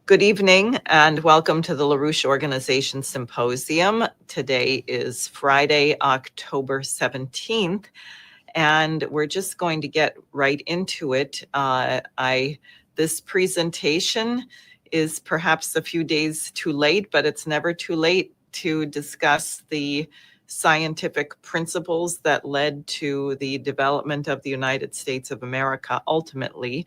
Good evening and welcome to the LaRouche Organization Symposium. Today is Friday, October 17th, and we're just going to get right into it. This presentation is perhaps a few days too late, but it's never too late to discuss the scientific principles that led to the development of the United States of America ultimately.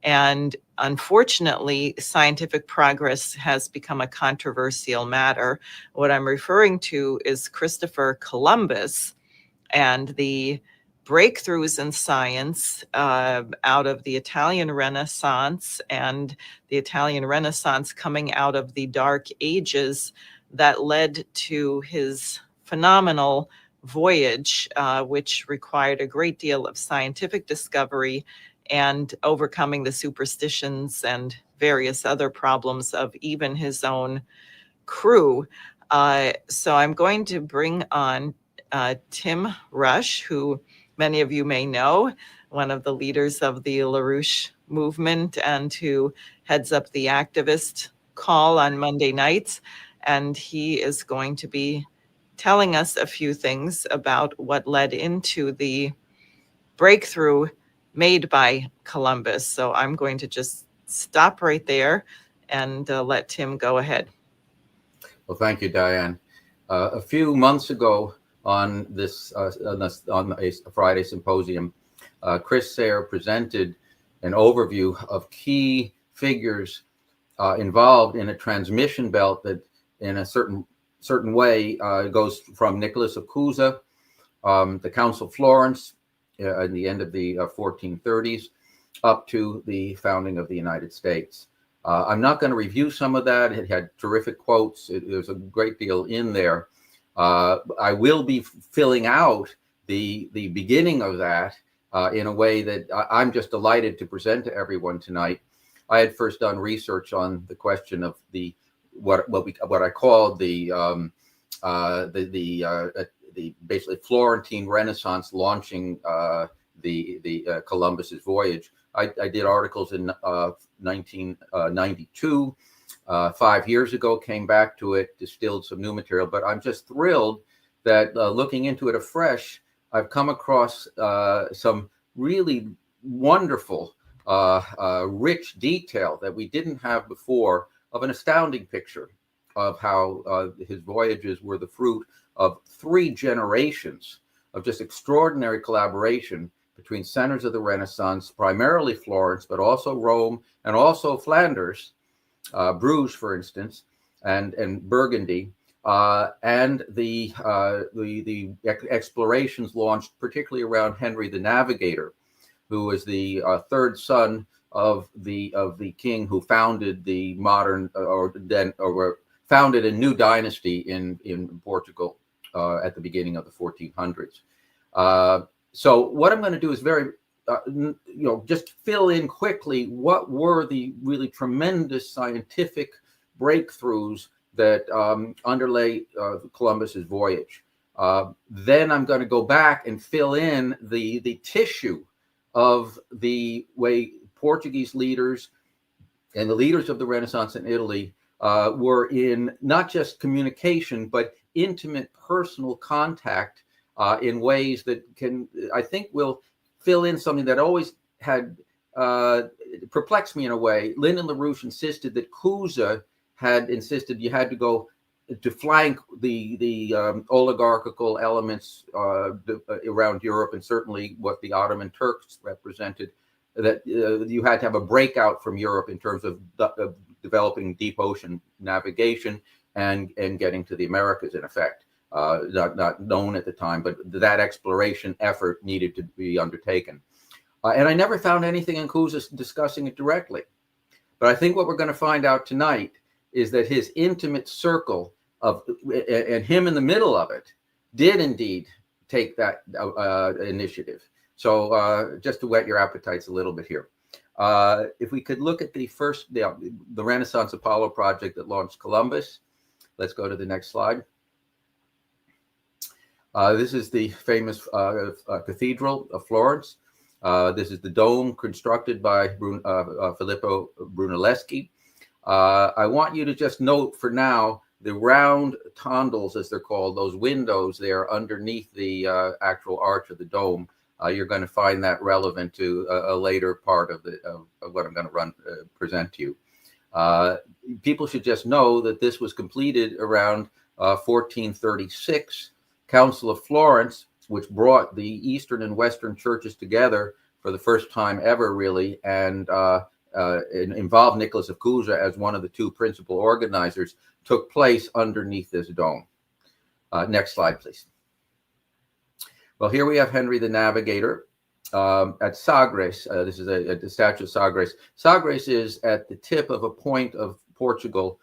And unfortunately, scientific progress has become a controversial matter. What I'm referring to is Christopher Columbus and the breakthroughs in science out of the Italian Renaissance, and the Italian Renaissance coming out of the Dark Ages that led to his phenomenal voyage, which required a great deal of scientific discovery and overcoming the superstitions and various other problems of even his own crew. So I'm going to bring on Tim Rush, who many of you may know, one of the leaders of the LaRouche movement and who heads up the activist call on Monday nights. And he is going to be telling us a few things about what led into the breakthrough made by Columbus. So I'm going to just stop right there and let Tim go ahead. Well, thank you, Diane. A few months ago on a Friday symposium, Chris Sayre presented an overview of key figures involved in a transmission belt that in a certain way goes from Nicholas of Cusa, the Council of Florence, in the end of the 1430s, up to the founding of the United States. I'm not going to review some of that. It had terrific quotes. There's a great deal in there. I will be filling out the beginning of that in a way that I'm just delighted to present to everyone tonight. I had first done research on the question of what I called the basically Florentine Renaissance launching the Columbus's voyage. I did articles in 1992. 5 years ago, came back to it, distilled some new material. But I'm just thrilled that looking into it afresh, I've come across some really wonderful, rich detail that we didn't have before, of an astounding picture of how his voyages were the fruit of 3 generations of just extraordinary collaboration between centers of the Renaissance, primarily Florence, but also Rome and also Flanders, Bruges, for instance, and Burgundy, and the explorations launched particularly around Henry the Navigator, who was the third son of the king who founded the modern founded a new dynasty in Portugal at the beginning of the 1400s. So what I'm going to do is just fill in quickly what were the really tremendous scientific breakthroughs that underlay Columbus's voyage. Then I'm going to go back and fill in the tissue of the way Portuguese leaders and the leaders of the Renaissance in Italy were in not just communication, but intimate personal contact in ways that I think will fill in something that always had perplexed me in a way. Lyndon LaRouche insisted that Cusa had insisted you had to go to flank the oligarchical elements around Europe, and certainly what the Ottoman Turks represented, that you had to have a breakout from Europe in terms of developing deep ocean navigation and getting to the Americas, in effect. Not known at the time, but that exploration effort needed to be undertaken. And I never found anything in Cusa discussing it directly. But I think what we're going to find out tonight is that his intimate circle and him in the middle of it did indeed take that initiative. So just to whet your appetites a little bit here. If we could look at the Renaissance Apollo project that launched Columbus. Let's go to the next slide. This is the famous Cathedral of Florence. This is the dome constructed by Filippo Brunelleschi. I want you to just note for now the round tondels, as they're called, those windows there underneath the actual arch of the dome. You're going to find that relevant to a later part of what I'm going to present to you. People should just know that this was completed around 1436. Council of Florence, which brought the Eastern and Western churches together for the first time ever, really, and involved Nicholas of Cusa as one of the two principal organizers, took place underneath this dome. Next slide, please. Well, here we have Henry the Navigator at Sagres. This is the statue of Sagres. Sagres is at the tip of a point of Portugal,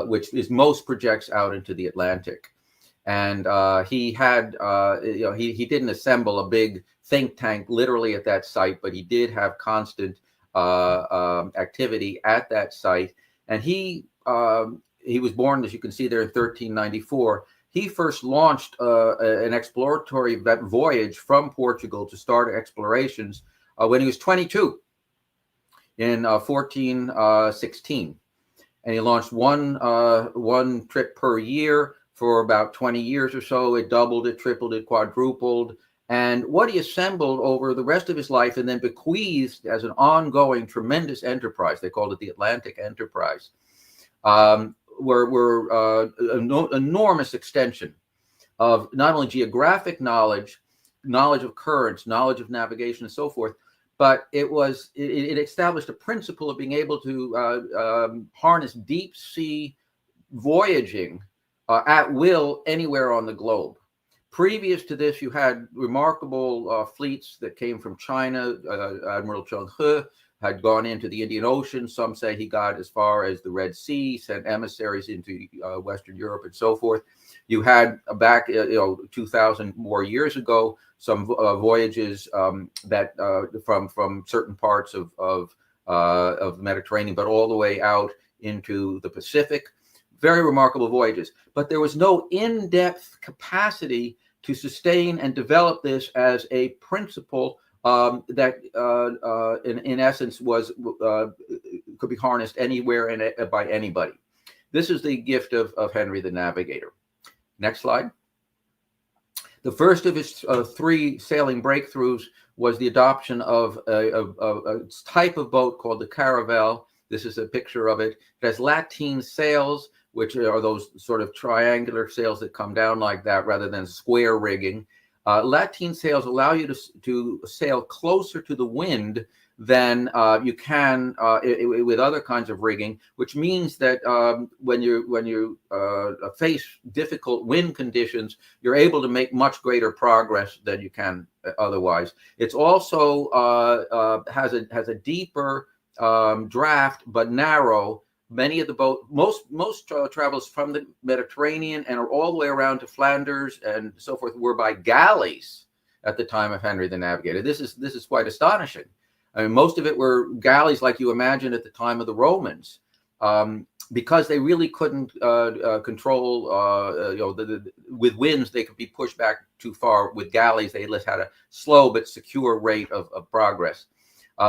which is most projects out into the Atlantic. And he had, he didn't assemble a big think tank literally at that site, but he did have constant activity at that site. And he was born, as you can see there, in 1394. He first launched an exploratory voyage from Portugal to start explorations when he was 22 in 1416. And he launched one trip per year for about 20 years or so. It doubled, it tripled, it quadrupled. And what he assembled over the rest of his life and then bequeathed as an ongoing tremendous enterprise, they called it the Atlantic Enterprise, were an enormous extension of not only geographic knowledge, knowledge of currents, knowledge of navigation, and so forth, but it established a principle of being able to harness deep sea voyaging at will anywhere on the globe. Previous to this, you had remarkable fleets that came from China. Admiral Zheng He had gone into the Indian Ocean. Some say he got as far as the Red Sea, sent emissaries into Western Europe and so forth. You had back, 2,000 more years ago, some voyages that from certain parts of the Mediterranean, but all the way out into the Pacific. Very remarkable voyages, but there was no in-depth capacity to sustain and develop this as a principle that, in essence, could be harnessed anywhere and by anybody. This is the gift of Henry the Navigator. Next slide. The first of his three sailing breakthroughs was the adoption of a type of boat called the caravel. This is a picture of it. It has lateen sails, which are those sort of triangular sails that come down like that rather than square rigging. Lateen sails allow you to sail closer to the wind than you can with other kinds of rigging, which means that when you face difficult wind conditions, you're able to make much greater progress than you can otherwise. It's also has a deeper draft, but narrow. Many of the boat, most travels from the Mediterranean and are all the way around to Flanders and so forth were by galleys at the time of Henry the Navigator. This is quite astonishing. I mean, most of it were galleys like you imagine at the time of the Romans, because they really couldn't control. With winds, they could be pushed back too far. With galleys, they at least had a slow but secure rate of progress.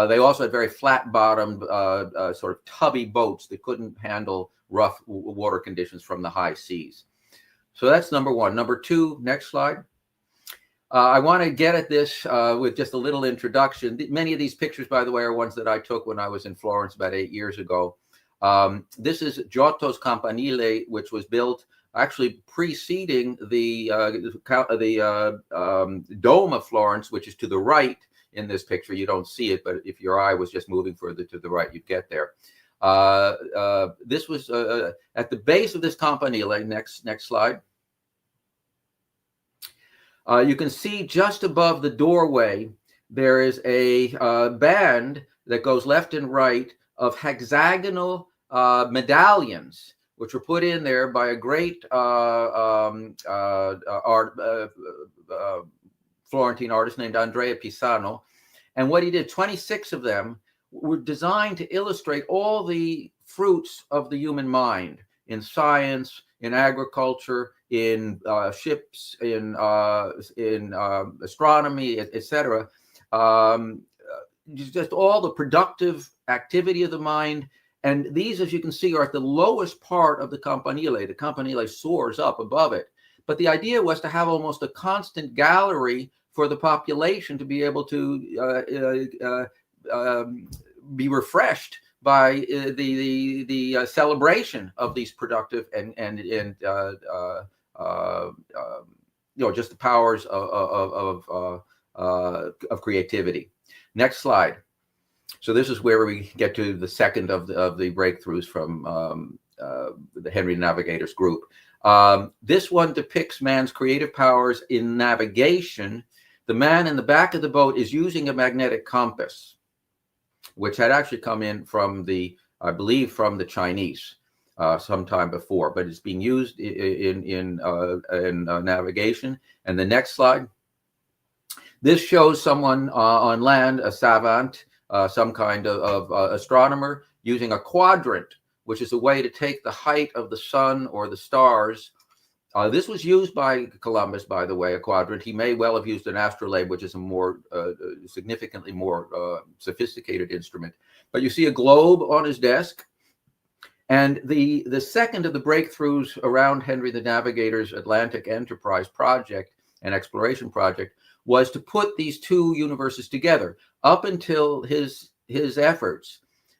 They also had very flat-bottomed, sort of tubby boats that couldn't handle rough water conditions from the high seas. So that's number one. Number two, next slide. I want to get at this with just a little introduction. Many of these pictures, by the way, are ones that I took when I was in Florence about 8 years ago. This is Giotto's Campanile, which was built actually preceding the Dome of Florence, which is to the right. In this picture, you don't see it, but if your eye was just moving further to the right, you'd get there. This was at the base of this campanile. Next slide. You can see just above the doorway, there is a band that goes left and right of hexagonal medallions, which were put in there by a great Florentine artist named Andrea Pisano. And what he did, 26 of them were designed to illustrate all the fruits of the human mind in science, in agriculture, in ships, in astronomy, etc. Just all the productive activity of the mind And these, as you can see, are at the lowest part of the campanile. The campanile soars up above it. But the idea was to have almost a constant gallery for the population to be able to be refreshed by the celebration of these productive and just the powers of creativity. Next slide. So this is where we get to the second of the breakthroughs from the Henry the Navigator's group. This one depicts man's creative powers in navigation. The man in the back of the boat is using a magnetic compass, which had actually come in from I believe, from the Chinese sometime before, but it's being used in navigation. And the next slide. This shows someone on land, a savant, some kind of astronomer, using a quadrant, which is a way to take the height of the sun or the stars. This was used by Columbus, by the way, a quadrant. He may well have used an astrolabe, which is a more significantly more sophisticated instrument. But you see a globe on his desk. And the second of the breakthroughs around Henry the Navigator's Atlantic Enterprise project and exploration project was to put these two universes together. Up until his efforts,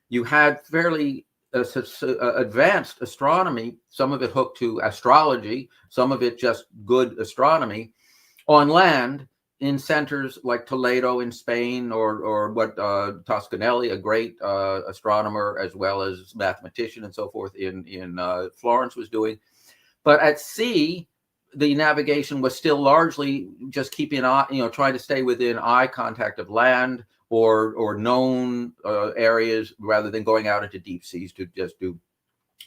you had fairly advanced astronomy, some of it hooked to astrology, some of it just good astronomy, on land in centers like Toledo in Spain, or what Toscanelli, a great astronomer as well as mathematician and so forth, in Florence was doing. But at sea, the navigation was still largely just keeping trying to stay within eye contact of land or known areas, rather than going out into deep seas to just do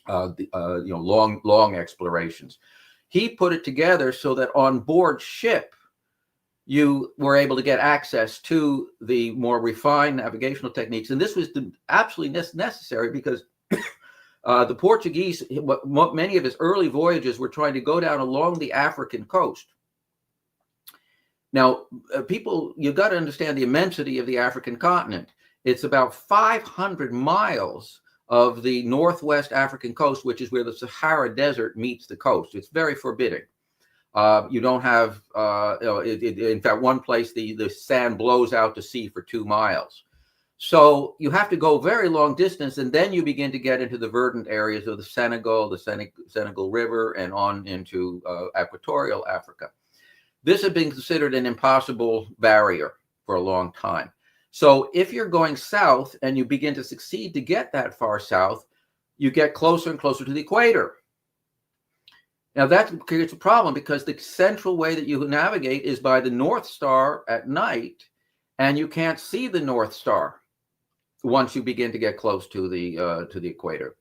long explorations. He put it together so that on board ship you were able to get access to the more refined navigational techniques, and this was absolutely necessary because the Portuguese, many of his early voyages were trying to go down along the African coast. Now, you've got to understand the immensity of the African continent. It's about 500 miles of the northwest African coast, which is where the Sahara Desert meets the coast. It's very forbidding. You don't have, in fact, one place the sand blows out to sea for 2 miles. So you have to go very long distance, and then you begin to get into the verdant areas of the Senegal River, and on into equatorial Africa. This had been considered an impossible barrier for a long time. So if you're going south and you begin to succeed to get that far south, you get closer and closer to the equator. Now that creates a problem, because the central way that you navigate is by the North Star at night, and you can't see the North Star once you begin to get close to the equator.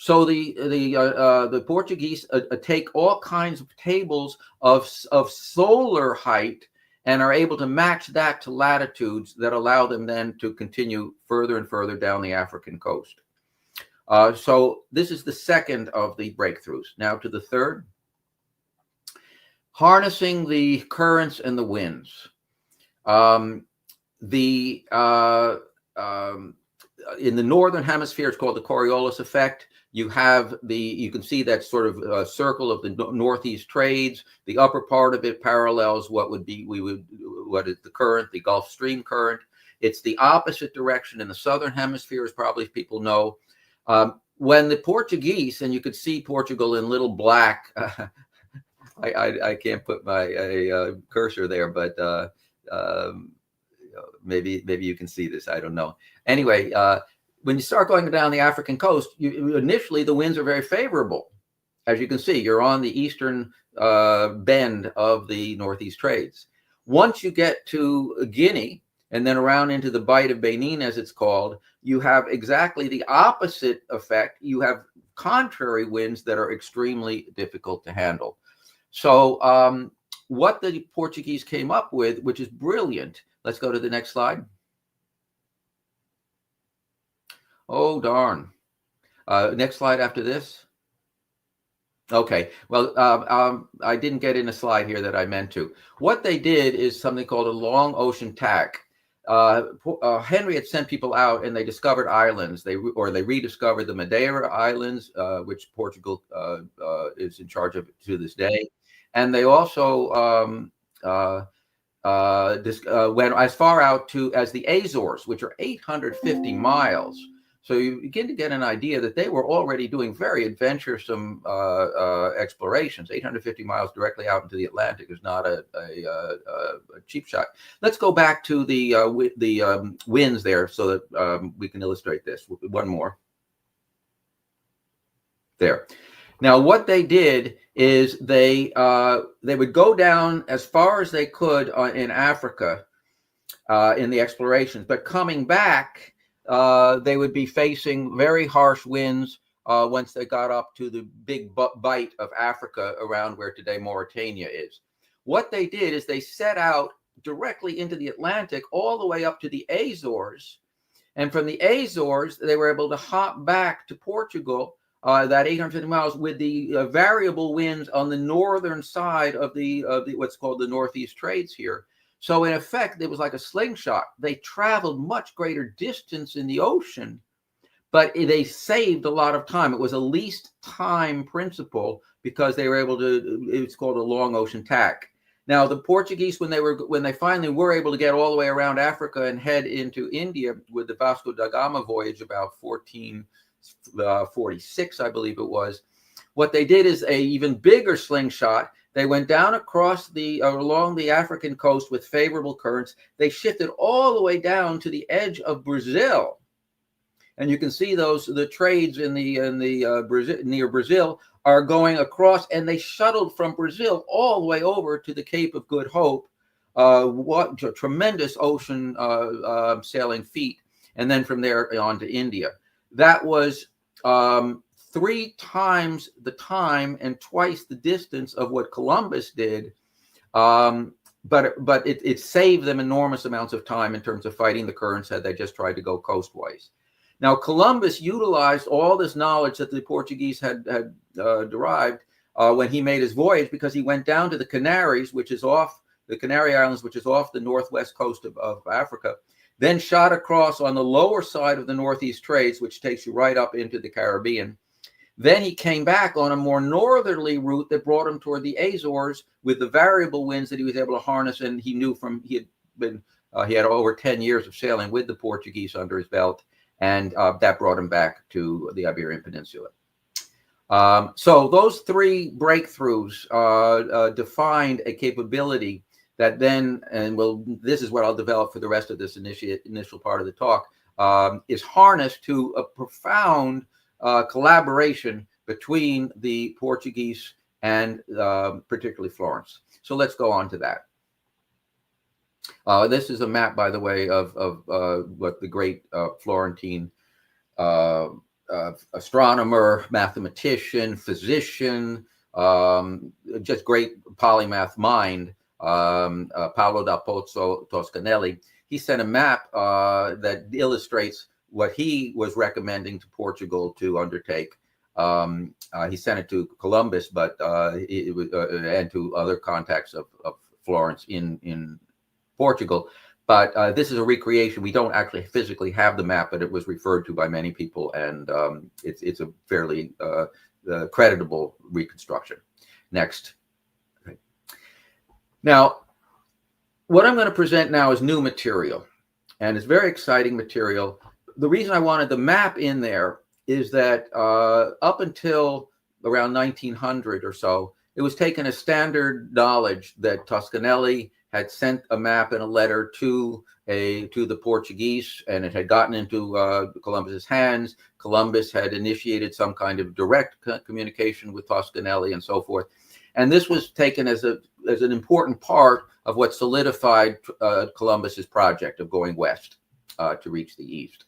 So the Portuguese take all kinds of tables of solar height and are able to match that to latitudes that allow them then to continue further and further down the African coast. So this is the second of the breakthroughs. Now to the third. Harnessing the currents and the winds. In the northern hemisphere, it's called the Coriolis effect. You can see that sort of circle of the northeast trades. The upper part of it parallels what is the current, the Gulf Stream current. It's the opposite direction in the southern hemisphere, as probably people know. When the Portuguese, and you could see Portugal in little black, I can't put my cursor there, but maybe you can see this. I don't know. Anyway, when you start going down the African coast, initially the winds are very favorable. As you can see, you're on the eastern bend of the northeast trades. Once you get to Guinea, and then around into the Bight of Benin, as it's called, you have exactly the opposite effect. You have contrary winds that are extremely difficult to handle. So what the Portuguese came up with, which is brilliant. Let's go to the next slide. Oh, darn. Next slide after this. Okay, well, I didn't get in a slide here that I meant to. What they did is something called a long ocean tack. Henry had sent people out, and they discovered islands. They rediscovered the Madeira Islands, which Portugal is in charge of to this day, and they also went as far out as the Azores, which are 850 miles. So you begin to get an idea that they were already doing very adventuresome explorations. 850 miles directly out into the Atlantic is not a cheap shot. Let's go back to the winds there so that we can illustrate this. One more. There. Now, what they did is they would go down as far as they could in Africa in the explorations, but coming back, they would be facing very harsh winds once they got up to the big bight of Africa around where today Mauritania is. What they did is they set out directly into the Atlantic all the way up to the Azores, and from the Azores, they were able to hop back to Portugal, that 850 miles, with the variable winds on the northern side of the what's called the Northeast Trades here. So in effect, it was like a slingshot. They traveled much greater distance in the ocean, but they saved a lot of time. It was a least time principle because they were able to, it's called a long ocean tack. Now, the Portuguese, when they finally were able to get all the way around Africa and head into India with the Vasco da Gama voyage about 1446, I believe it was, what they did is a even bigger slingshot. They went down across along the African coast with favorable currents. They shifted all the way down to the edge of Brazil, and you can see the trades in the Brazil, near Brazil, are going across, and they shuttled from Brazil all the way over to the Cape of Good Hope. What a tremendous ocean sailing feat, and then from there on to India. That was 3 times the time and twice the distance of what Columbus did, but it saved them enormous amounts of time in terms of fighting the currents had they just tried to go coastwise. Now, Columbus utilized all this knowledge that the Portuguese had derived when he made his voyage, because he went down to the Canaries, which is off the Canary Islands, which is off the northwest coast of Africa, then shot across on the lower side of the Northeast Trades, which takes you right up into the Caribbean. Then he came back on a more northerly route that brought him toward the Azores with the variable winds that he was able to harness, and he knew he had over 10 years of sailing with the Portuguese under his belt, and that brought him back to the Iberian Peninsula. So those 3 breakthroughs defined a capability that then, this is what I'll develop for the rest of this initial part of the talk, is harnessed to a profound collaboration between the Portuguese and particularly Florence. So let's go on to that. This is a map, by the way, of what the great Florentine astronomer, mathematician, physician, just great polymath mind, Paolo da Pozzo Toscanelli. He sent a map that illustrates what he was recommending to Portugal to undertake. He sent it to Columbus, but and to other contacts of Florence in Portugal. But this is a recreation. We don't actually physically have the map, but it was referred to by many people, and it's a fairly creditable reconstruction. Next. Okay. Now, what I'm going to present now is new material, and it's very exciting material. The reason I wanted the map in there is that up until around 1900 or so, it was taken as standard knowledge that Toscanelli had sent a map and a letter to the Portuguese, and it had gotten into Columbus's hands. Columbus had initiated some kind of direct communication with Toscanelli and so forth. And this was taken as an important part of what solidified Columbus's project of going west to reach the east.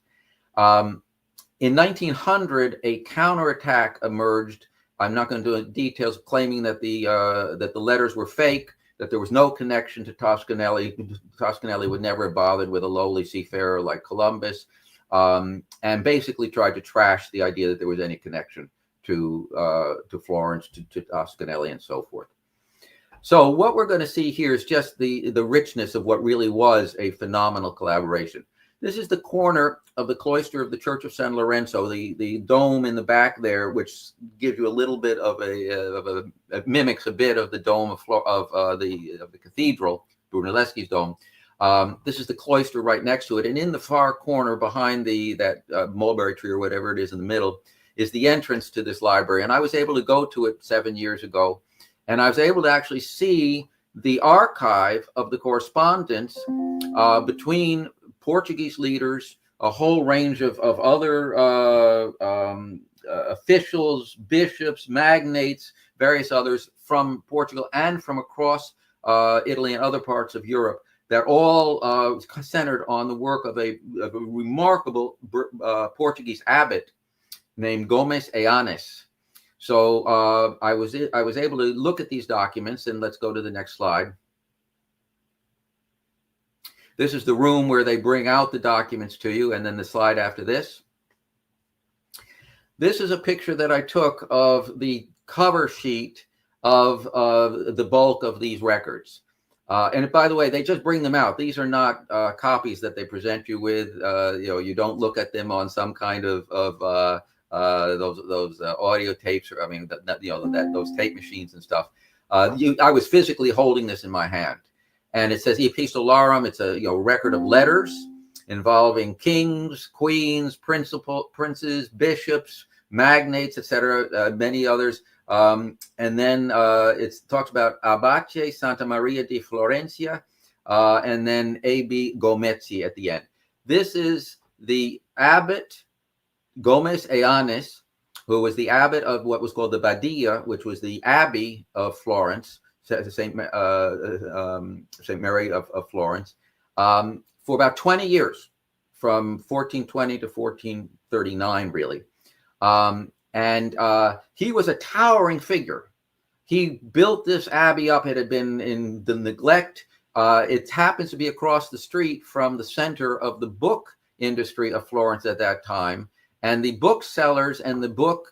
In 1900, a counterattack emerged. I'm not going to do details, claiming that the letters were fake, that there was no connection to Toscanelli. Toscanelli would never have bothered with a lowly seafarer like Columbus, and basically tried to trash the idea that there was any connection to Florence, to Toscanelli, and so forth. So what we're going to see here is just the richness of what really was a phenomenal collaboration. This is the corner of the cloister of the Church of San Lorenzo, the dome in the back there, which gives you a little bit of it mimics a bit of the dome of the cathedral, Brunelleschi's dome. This is the cloister right next to it, and in the far corner behind that mulberry tree or whatever it is in the middle is the entrance to this library. And I was able to go to it 7 years ago, and I was able to actually see the archive of the correspondence between Portuguese leaders, a whole range of other officials, bishops, magnates, various others from Portugal and from across Italy and other parts of Europe, that all centered on the work of a remarkable Portuguese abbot named Gomes Eanes. So I was able to look at these documents, and let's go to the next slide. This is the room where they bring out the documents to you, and then the slide after this. This is a picture that I took of the cover sheet of the bulk of these records. And by the way, they just bring them out. These are not copies that they present you with. You don't look at them on some kind of those audio tapes, or those tape machines and stuff. I was physically holding this in my hand. And it says Epistolarum. It's a record of letters involving kings, queens, princes, bishops, magnates, etc., many others. And then it talks about Abate Santa Maria di Florencia, and then A.B. Gomezzi at the end. This is the abbot Gomes Eanes, who was the abbot of what was called the Badia, which was the abbey of Florence, St. Mary of Florence, for about 20 years, from 1420 to 1439, really. And he was a towering figure. He built this abbey up. It had been in the neglect. It happens to be across the street from the center of the book industry of Florence at that time. And the booksellers and the book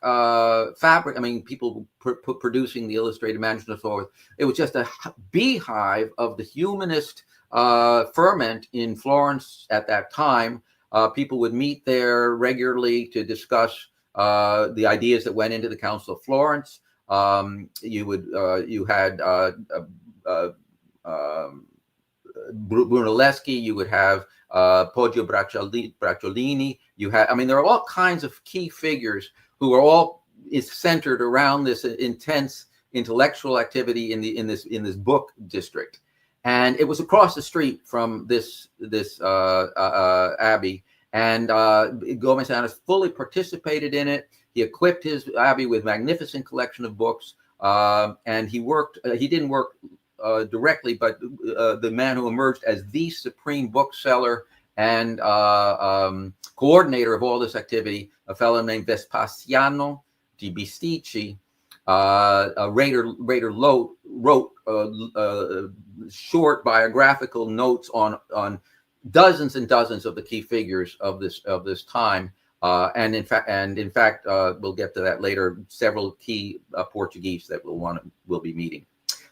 people producing the illustrated manuscripts and so forth, it was just a beehive of the humanist ferment in Florence at that time. People would meet there regularly to discuss the ideas that went into the Council of Florence. You had Brunelleschi. You would have Poggio Bracciolini. There are all kinds of key figures who are all centered around this intense intellectual activity in this book district, and it was across the street from this abbey. And Gomes Eanes fully participated in it. He equipped his abbey with magnificent collection of books, and he worked. He didn't work directly, but the man who emerged as the supreme bookseller and coordinator of all this activity, a fellow named Vespasiano di Bisticci, Rader wrote short biographical notes on dozens and dozens of the key figures of this time, and in fact, we'll get to that later. Several key Portuguese that we'll be meeting.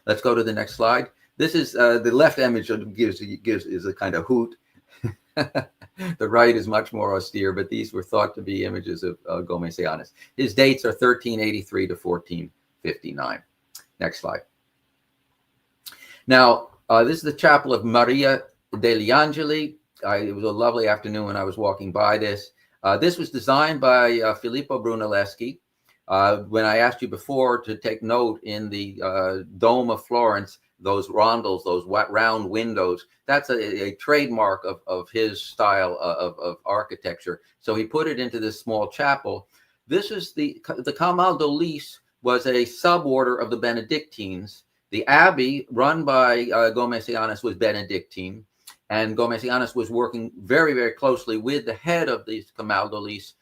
Let's go to the next slide. This is the left image gives is a kind of hoot. The right is much more austere, but these were thought to be images of Gomes Eanes. His dates are 1383 to 1459. Next slide. Now, this is the chapel of Maria degli Angeli. It was a lovely afternoon when I was walking by this. This was designed by Filippo Brunelleschi. When I asked you before to take note in the Dome of Florence, those rondels, those round windows, that's a trademark of his style of architecture. So he put it into this small chapel. This is the Camaldolese was a suborder of the Benedictines. The abbey run by Gomes Eanes was Benedictine, and Gomes Eanes was working very, very closely with the head of the Camaldolese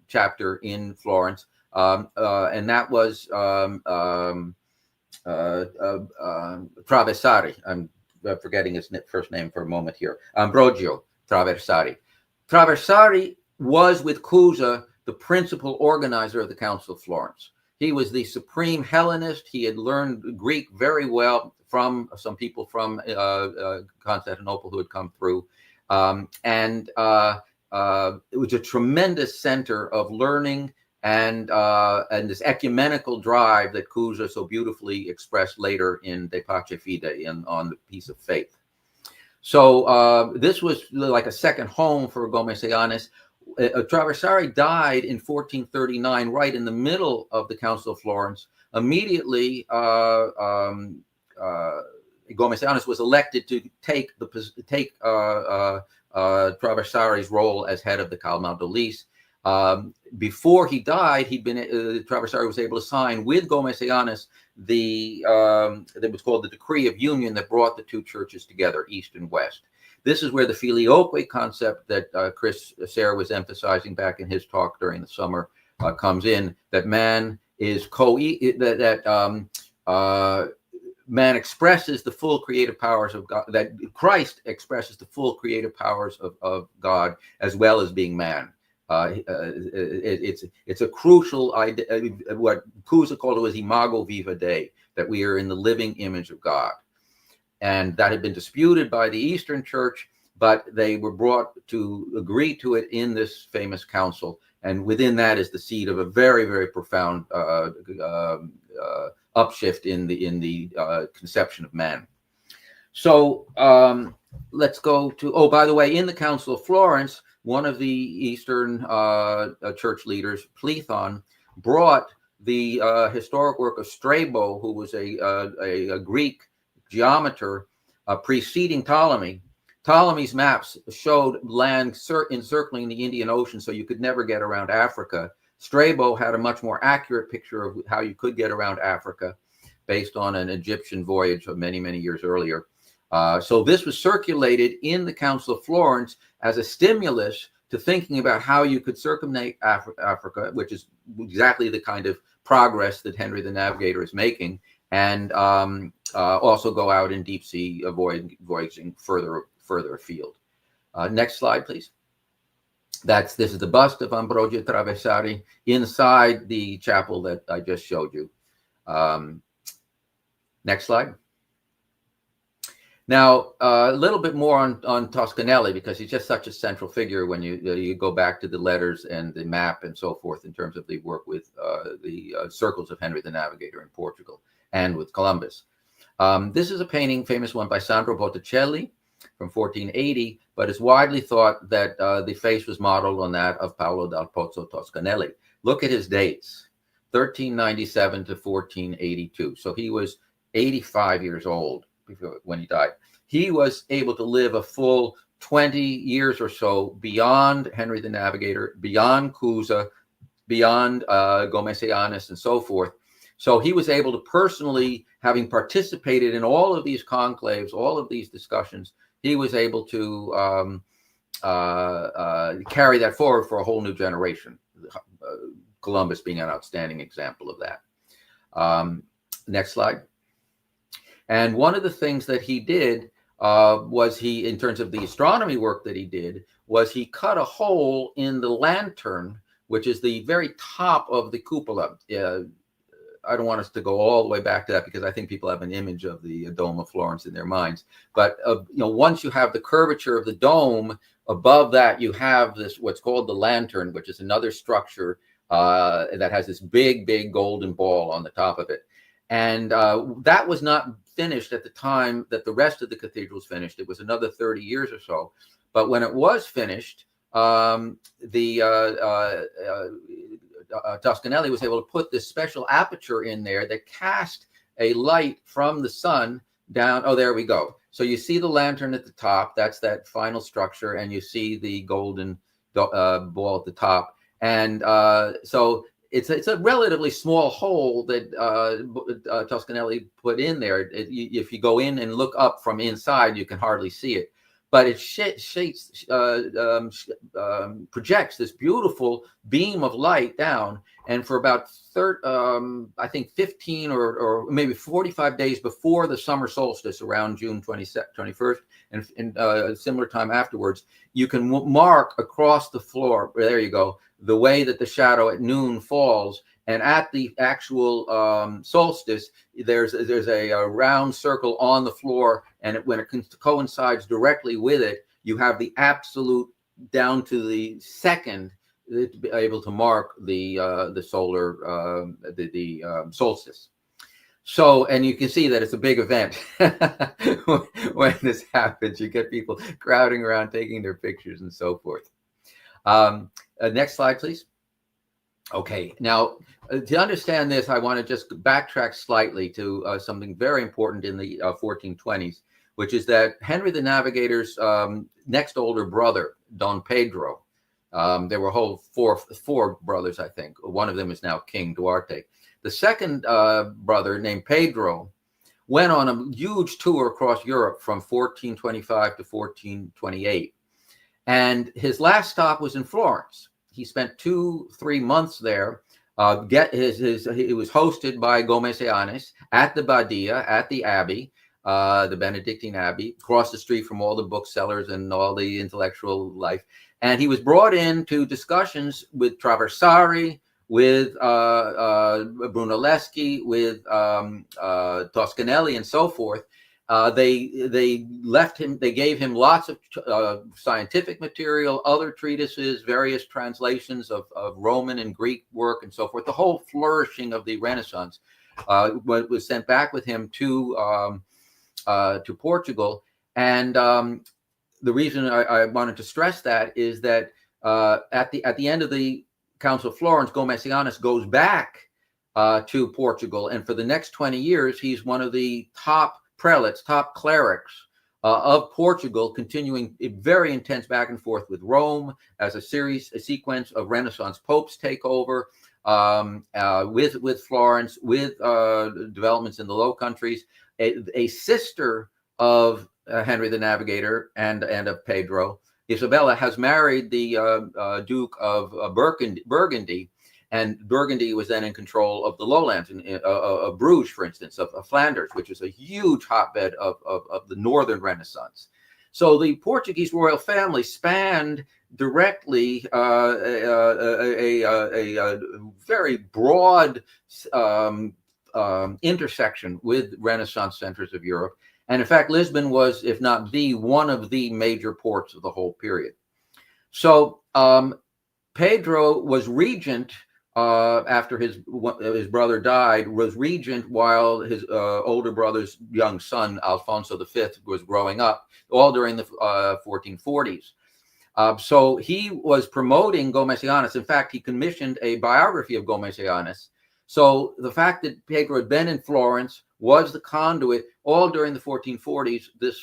chapter in Florence, and that was Traversari. I'm forgetting his first name for a moment here. Ambrogio Traversari. Traversari was, with Cusa, the principal organizer of the Council of Florence. He was the supreme Hellenist. He had learned Greek very well from some people from Constantinople who had come through. And it was a tremendous center of learning and this ecumenical drive that Cusa so beautifully expressed later in De Pace Fide, on the Peace of Faith. So this was like a second home for Gomesianis. Traversari died in 1439, right in the middle of the Council of Florence. Immediately, Gomesianis was elected to take Traversari's role as head of the Camaldolese. Before he died, Traversari was able to sign with Gomesianis that was called the Decree of Union that brought the two churches together, East and West. This is where the filioque concept that Chris Serra was emphasizing back in his talk during the summer comes in. That man is man expresses the full creative powers of God. That Christ expresses the full creative powers of God as well as being man. It's a crucial idea. What Cusa called it was imago viva Dei, that we are in the living image of God. And that had been disputed by the Eastern Church, but they were brought to agree to it in this famous council. And within that is the seed of a very, very profound upshift in the conception of man. So let's go to, oh, by the way, in the Council of Florence, one of the Eastern church leaders, Plethon, brought the historic work of Strabo, who was a Greek geometer preceding Ptolemy. Ptolemy's maps showed land encircling the Indian Ocean, so you could never get around Africa. Strabo had a much more accurate picture of how you could get around Africa based on an Egyptian voyage of many, many years earlier. So this was circulated in the Council of Florence as a stimulus to thinking about how you could circumnavigate Africa, which is exactly the kind of progress that Henry the Navigator is making, and also go out in deep sea voyaging further afield. Next slide, please. This is the bust of Ambrogio Traversari inside the chapel that I just showed you. Next slide. Now, a little bit more on Toscanelli, because he's just such a central figure when you go back to the letters and the map and so forth in terms of the work with the circles of Henry the Navigator in Portugal and with Columbus. This is a painting, famous one by Sandro Botticelli from 1480, but it's widely thought that the face was modeled on that of Paolo dal Pozzo Toscanelli. Look at his dates, 1397 to 1482. So he was 85 years old when he died. He was able to live a full 20 years or so beyond Henry the Navigator, beyond Cusa, beyond Gomesianis and so forth. So he was able to personally, having participated in all of these conclaves, all of these discussions, he was able to carry that forward for a whole new generation. Columbus being an outstanding example of that. Next slide. And one of the things that he did was in terms of the astronomy work that he did, was he cut a hole in the lantern, which is the very top of the cupola. I don't want us to go all the way back to that because I think people have an image of the Dome of Florence in their minds. But once you have the curvature of the dome, above that you have this what's called the lantern, which is another structure that has this big golden ball on the top of it. And that was not finished at the time that the rest of the cathedral was finished. It was another 30 years or so. But when it was finished, Toscanelli was able to put this special aperture in there that cast a light from the sun down. Oh, there we go. So you see the lantern at the top. That's that final structure. And you see the golden ball at the top. And so it's a relatively small hole that Toscanelli put in there. If you go in and look up from inside, you can hardly see it. But it projects this beautiful beam of light down. And for about, I think 15 or maybe 45 days before the summer solstice, around June 21st, and a similar time afterwards, you can mark across the floor, there you go, the way that the shadow at noon falls. And at the actual solstice, there's a round circle on the floor, and when it coincides directly with it, you have the absolute down to the second to be able to mark the solar solstice. So, and you can see that it's a big event when this happens. You get people crowding around, taking their pictures, and so forth. Next slide, please. Okay, now to understand this, I want to just backtrack slightly to something very important in the 1420s, which is that Henry the Navigator's next older brother, Don Pedro, there were whole four brothers, I think. One of them is now King Duarte. The second brother, named Pedro, went on a huge tour across Europe from 1425 to 1428. And his last stop was in Florence. He spent 2-3 months there. He was hosted by Gomesianes at the Badia, at the Abbey, the Benedictine Abbey, across the street from all the booksellers and all the intellectual life. And he was brought into discussions with Traversari, with Brunelleschi, with Toscanelli, and so forth. They left him. They gave him lots of scientific material, other treatises, various translations of Roman and Greek work, and so forth. The whole flourishing of the Renaissance was sent back with him to Portugal. And the reason I wanted to stress that is that at the end of the Council of Florence, Gomesianes goes back to Portugal, and for the next 20 years, he's one of the top prelates, top clerics of Portugal, continuing a very intense back and forth with Rome as a sequence of Renaissance popes take over, with Florence, with developments in the Low Countries. A sister of Henry the Navigator and of Pedro, Isabella, has married the Duke of Burgundy, and Burgundy was then in control of the lowlands, of Bruges, for instance, of Flanders, which is a huge hotbed of the Northern Renaissance. So the Portuguese royal family spanned directly a very broad intersection with Renaissance centers of Europe. And in fact, Lisbon was, if not one of the major ports of the whole period. So Pedro was regent after his brother died, was regent while his older brother's young son, Alfonso V, was growing up, all during the 1440s. So he was promoting Gomesianes. In fact, he commissioned a biography of Gomesianes. So the fact that Pedro had been in Florence, was the conduit, all during the 1440s, this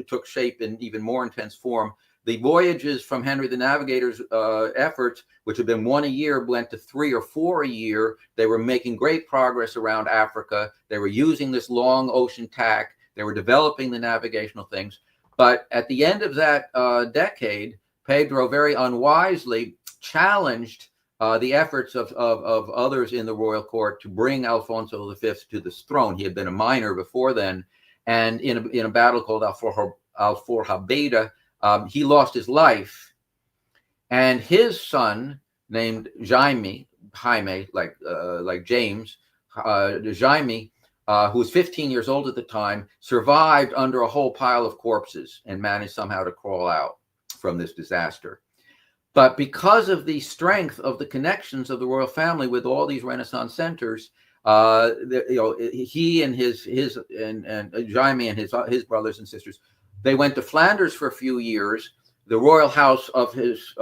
took shape in even more intense form. The voyages from Henry the Navigator's efforts, which had been 1 a year, went to 3 or 4 a year. They were making great progress around Africa. They were using this long ocean tack. They were developing the navigational things. But at the end of that decade, Pedro very unwisely challenged the efforts of others in the royal court to bring Alfonso V to the throne. He had been a minor before then, and in a battle called Alforjabeda, he lost his life, and his son, named Jaime, like James, Jaime, who was 15 years old at the time, survived under a whole pile of corpses and managed somehow to crawl out from this disaster. But because of the strength of the connections of the royal family with all these Renaissance centers, he and Jaime and his brothers and sisters, they went to Flanders for a few years. The royal house of his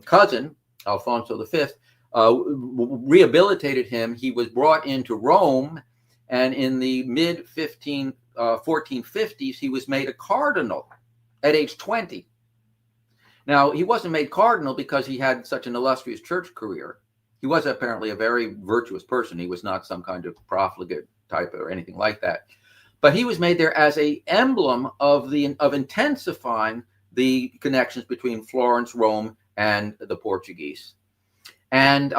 cousin, Alfonso V, rehabilitated him. He was brought into Rome, and in the mid 1450s, he was made a cardinal at age 20. Now, he wasn't made cardinal because he had such an illustrious church career. He was apparently a very virtuous person. He was not some kind of profligate type or anything like that. But he was made there as an emblem of intensifying the connections between Florence, Rome, and the Portuguese. And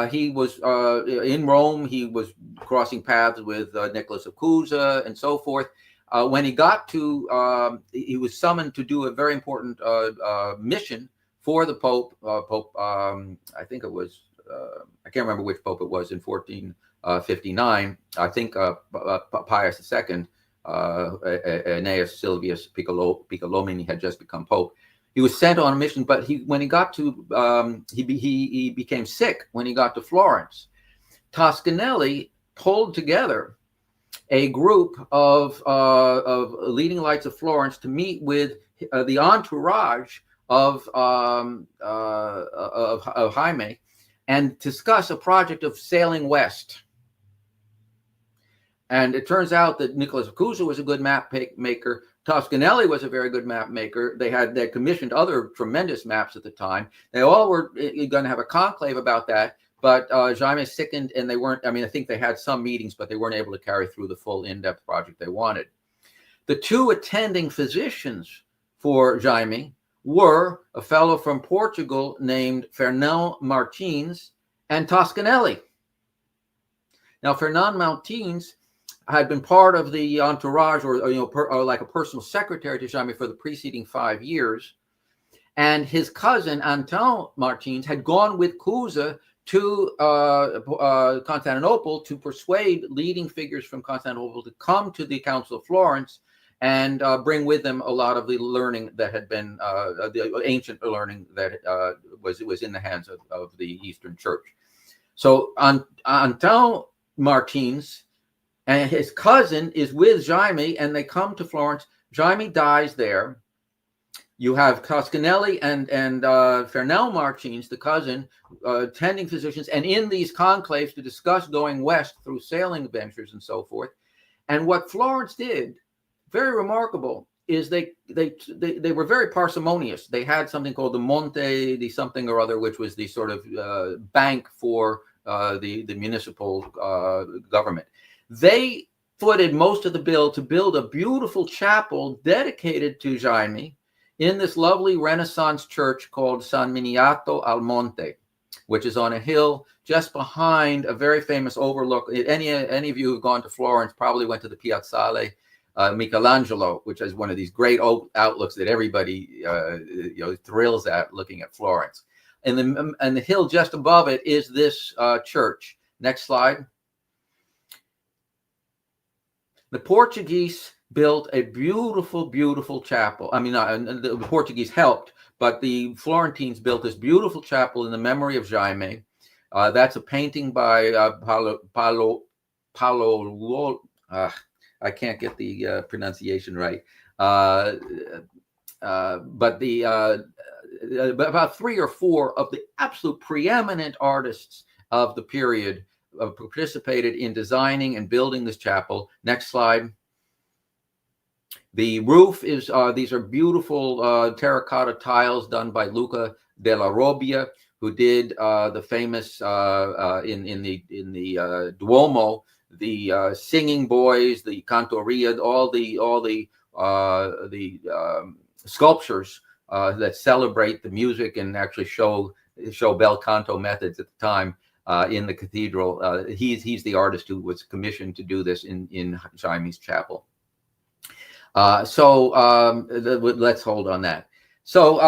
he was in Rome. He was crossing paths with Nicholas of Cusa and so forth. When he got to, he was summoned to do a very important mission for the Pope. I think it was I can't remember which pope it was in 1459. I think Pius II, Aeneas Silvius Piccolomini had just become pope. He was sent on a mission, but when he got to he became sick when he got to Florence. Toscanelli pulled together a group of leading lights of Florence to meet with the entourage of Jaime and discuss a project of sailing west. And it turns out that Nicholas of Cusa was a good map maker. Toscanelli was a very good map maker. They commissioned other tremendous maps at the time. They all were going to have a conclave about that. But Jaime sickened, and they weren't. I mean, I think they had some meetings, but they weren't able to carry through the full in-depth project they wanted. The two attending physicians for Jaime were a fellow from Portugal named Fernão Martins and Toscanelli. Now, Fernão Martins had been part of the entourage, or like a personal secretary to Jaime for the preceding 5 years, and his cousin Antão Martins had gone with Cusa to Constantinople to persuade leading figures from Constantinople to come to the Council of Florence and bring with them a lot of the learning that had been the ancient learning that was in the hands of the Eastern Church. So Antão Martins and his cousin is with Jaime, and they come to Florence. Jaime dies there. You have Toscanelli and Fernão Martins, the cousin, attending physicians, and in these conclaves to discuss going west through sailing ventures and so forth. And what Florence did, very remarkable, is they were very parsimonious. They had something called the Monte di something or other, which was the sort of bank for the municipal government. They footed most of the bill to build a beautiful chapel dedicated to Jaime in this lovely Renaissance church called San Miniato al Monte, which is on a hill just behind a very famous overlook. Any of you who've gone to Florence probably went to the Piazzale Michelangelo, which is one of these great outlooks that everybody thrills at looking at Florence. And the hill just above it is this church. Next slide. The Portuguese built a beautiful, beautiful chapel. I mean, the Portuguese helped, but the Florentines built this beautiful chapel in the memory of Jaime. That's a painting by Paolo. I can't get the pronunciation right. But about 3 or 4 of the absolute preeminent artists of the period participated in designing and building this chapel. Next slide. The roof is, these are beautiful terracotta tiles done by Luca della Robbia, who did the famous in the Duomo, the singing boys, the cantoria, all the sculptures that celebrate the music and actually show bel canto methods at the time in the cathedral. He's the artist who was commissioned to do this in Jaime's chapel. Let's hold on that. So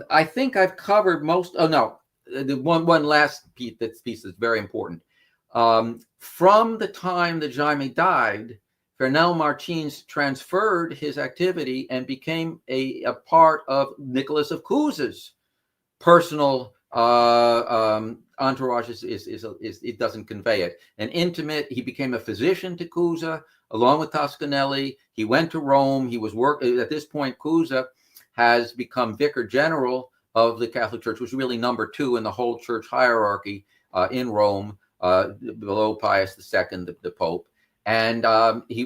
I think I've covered most. Oh no, the one last piece that's very important. From the time that Jaime died, Fernão Martins transferred his activity and became a part of Nicholas of Cusa's personal entourage. It doesn't convey it. An intimate. He became a physician to Cusa along with Toscanelli. He went to Rome. He was at this point. Cusa has become vicar general of the Catholic Church, which was really number 2 in the whole church hierarchy in Rome, below Pius II, the Pope. And he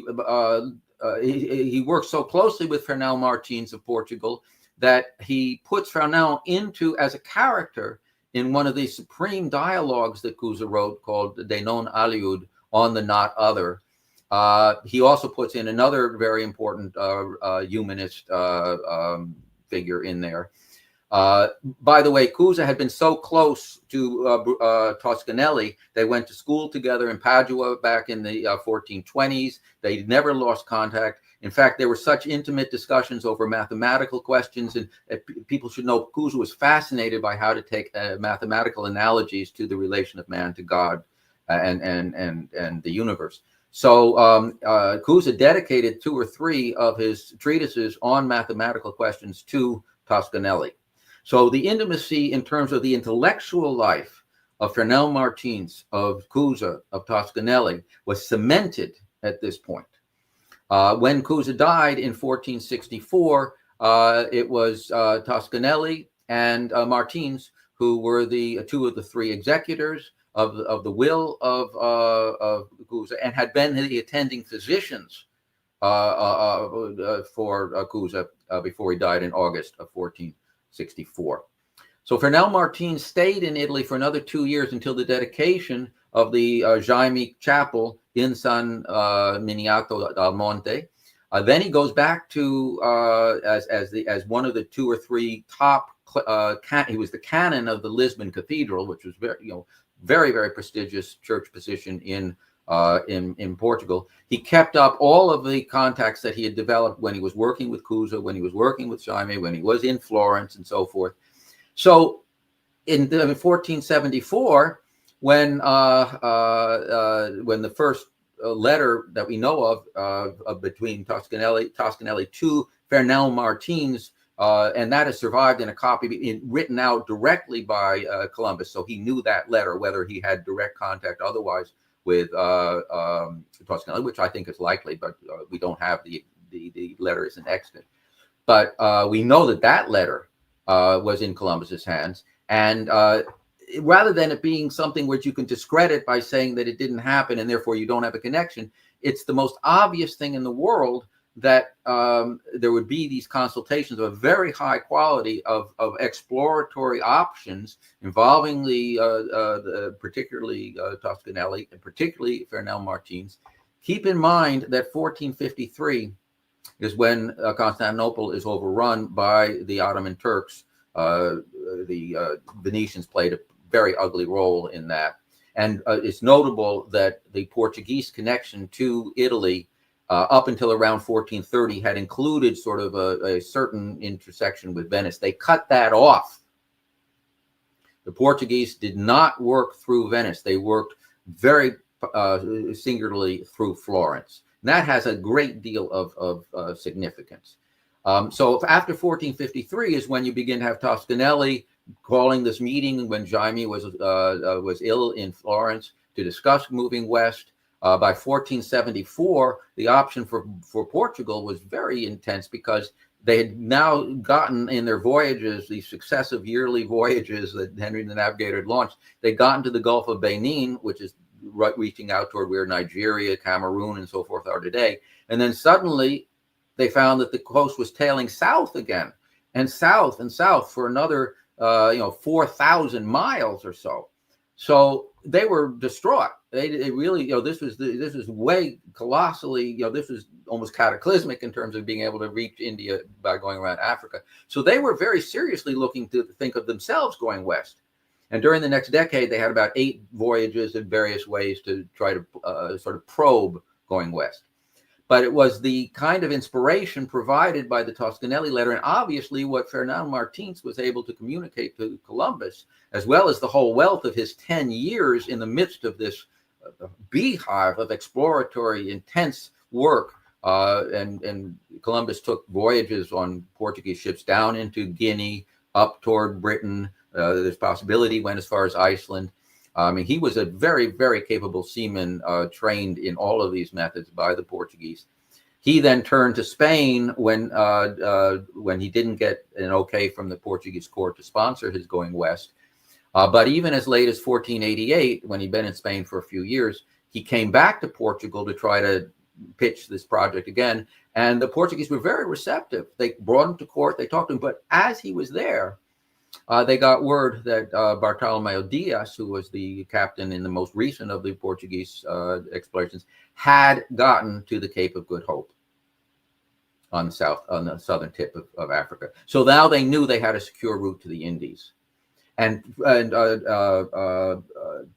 works so closely with Fernão Martins of Portugal that he puts Fernão into as a character in one of the supreme dialogues that Cusa wrote called De Non Aliud, on the not other. He also puts in another very important humanist figure in there. By the way, Cusa had been so close to Toscanelli. They went to school together in Padua back in the 1420s. They never lost contact. In fact, there were such intimate discussions over mathematical questions, and people should know Cusa was fascinated by how to take mathematical analogies to the relation of man to God and the universe. So Cusa dedicated 2 or 3 of his treatises on mathematical questions to Toscanelli. So the intimacy in terms of the intellectual life of Fernão Martins, of Cusa, of Toscanelli was cemented at this point. When Cusa died in 1464, it was Toscanelli and Martins who were the 2 of the 3 executors of the will of Cusa, and had been the attending physicians for Cusa before he died in August of 1464. So Fernão Martins stayed in Italy for another 2 years until the dedication of the Jaime Chapel in San Miniato dal Monte. Then he goes back to as one of the 2 or 3 top. He was the canon of the Lisbon Cathedral, which was very, very prestigious church position in Portugal. He kept up all of the contacts that he had developed when he was working with Cusa, when he was working with Jaime, when he was in Florence, and so forth. So in 1474, when the first letter that we know of between Toscanelli to Fernão Martins, and that has survived in a copy written out directly by Columbus. So he knew that letter, whether he had direct contact otherwise with Toscanelli, which I think is likely, but we don't have the letter isn't extant. But we know that letter was in Columbus's hands, and rather than it being something which you can discredit by saying that it didn't happen and therefore you don't have a connection, it's the most obvious thing in the world that there would be these consultations of a very high quality of exploratory options involving the particularly Toscanelli and particularly Fernão Martins. Keep in mind that 1453 is when Constantinople is overrun by the Ottoman Turks. The Venetians played a very ugly role in that. And it's notable that the Portuguese connection to Italy up until around 1430 had included sort of a certain intersection with Venice. They cut that off. The Portuguese did not work through Venice. They worked very singularly through Florence. And that has a great deal of significance. So after 1453 is when you begin to have Toscanelli calling this meeting when Jaime was ill in Florence to discuss moving west. By 1474, the option for Portugal was very intense because they had now gotten in their voyages, these successive yearly voyages that Henry the Navigator had launched, they'd gotten to the Gulf of Benin, which is reaching out toward where Nigeria, Cameroon, and so forth are today. And then suddenly they found that the coast was tailing south again, and south for another 4,000 miles or so. So they were distraught. They really, this was way colossally, this was almost cataclysmic in terms of being able to reach India by going around Africa. So they were very seriously looking to think of themselves going west. And during the next decade, they had about 8 voyages in various ways to try to sort of probe going west. But it was the kind of inspiration provided by the Toscanelli letter, and obviously what Fernão Martins was able to communicate to Columbus, as well as the whole wealth of his 10 years in the midst of this beehive of exploratory, intense work. And Columbus took voyages on Portuguese ships down into Guinea, up toward Britain. There's possibility went as far as Iceland. I mean, he was a very, very capable seaman, trained in all of these methods by the Portuguese. He then turned to Spain when he didn't get an okay from the Portuguese court to sponsor his going west. But even as late as 1488, when he'd been in Spain for a few years, he came back to Portugal to try to pitch this project again. And the Portuguese were very receptive. They brought him to court. They talked to him. But as he was there, they got word that Bartolomeo Dias, who was the captain in the most recent of the Portuguese explorations, had gotten to the Cape of Good Hope. on the southern tip of Africa. So now they knew they had a secure route to the Indies. And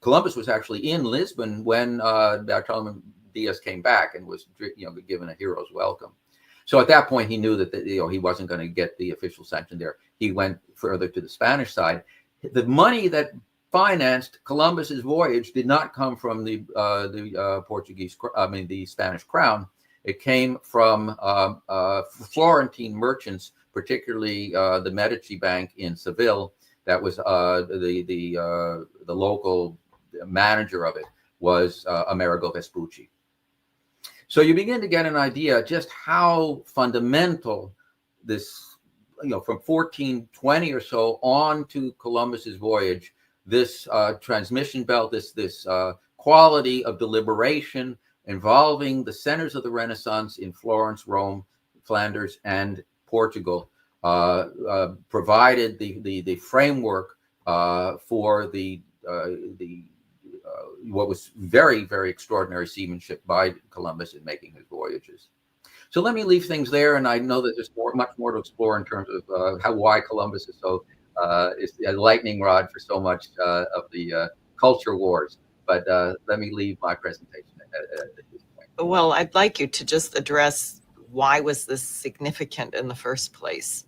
Columbus was actually in Lisbon when Bartolome Diaz came back and was, given a hero's welcome. So at that point, he knew that he wasn't going to get the official sanction there. He went further to the Spanish side. The money that financed Columbus's voyage did not come from the Spanish crown. It came from Florentine merchants, particularly the Medici Bank in Seville. That was the local manager of it was Amerigo Vespucci. So you begin to get an idea just how fundamental this, from 1420 or so on to Columbus's voyage, this transmission belt, this quality of deliberation involving the centers of the Renaissance in Florence, Rome, Flanders, and Portugal, provided the framework for what was very, very extraordinary seamanship by Columbus in making his voyages. So let me leave things there, and I know that there's much more to explore in terms of why Columbus is so is a lightning rod for so much of the culture wars. But let me leave my presentation at this point. Well, I'd like you to just address why was this significant in the first place?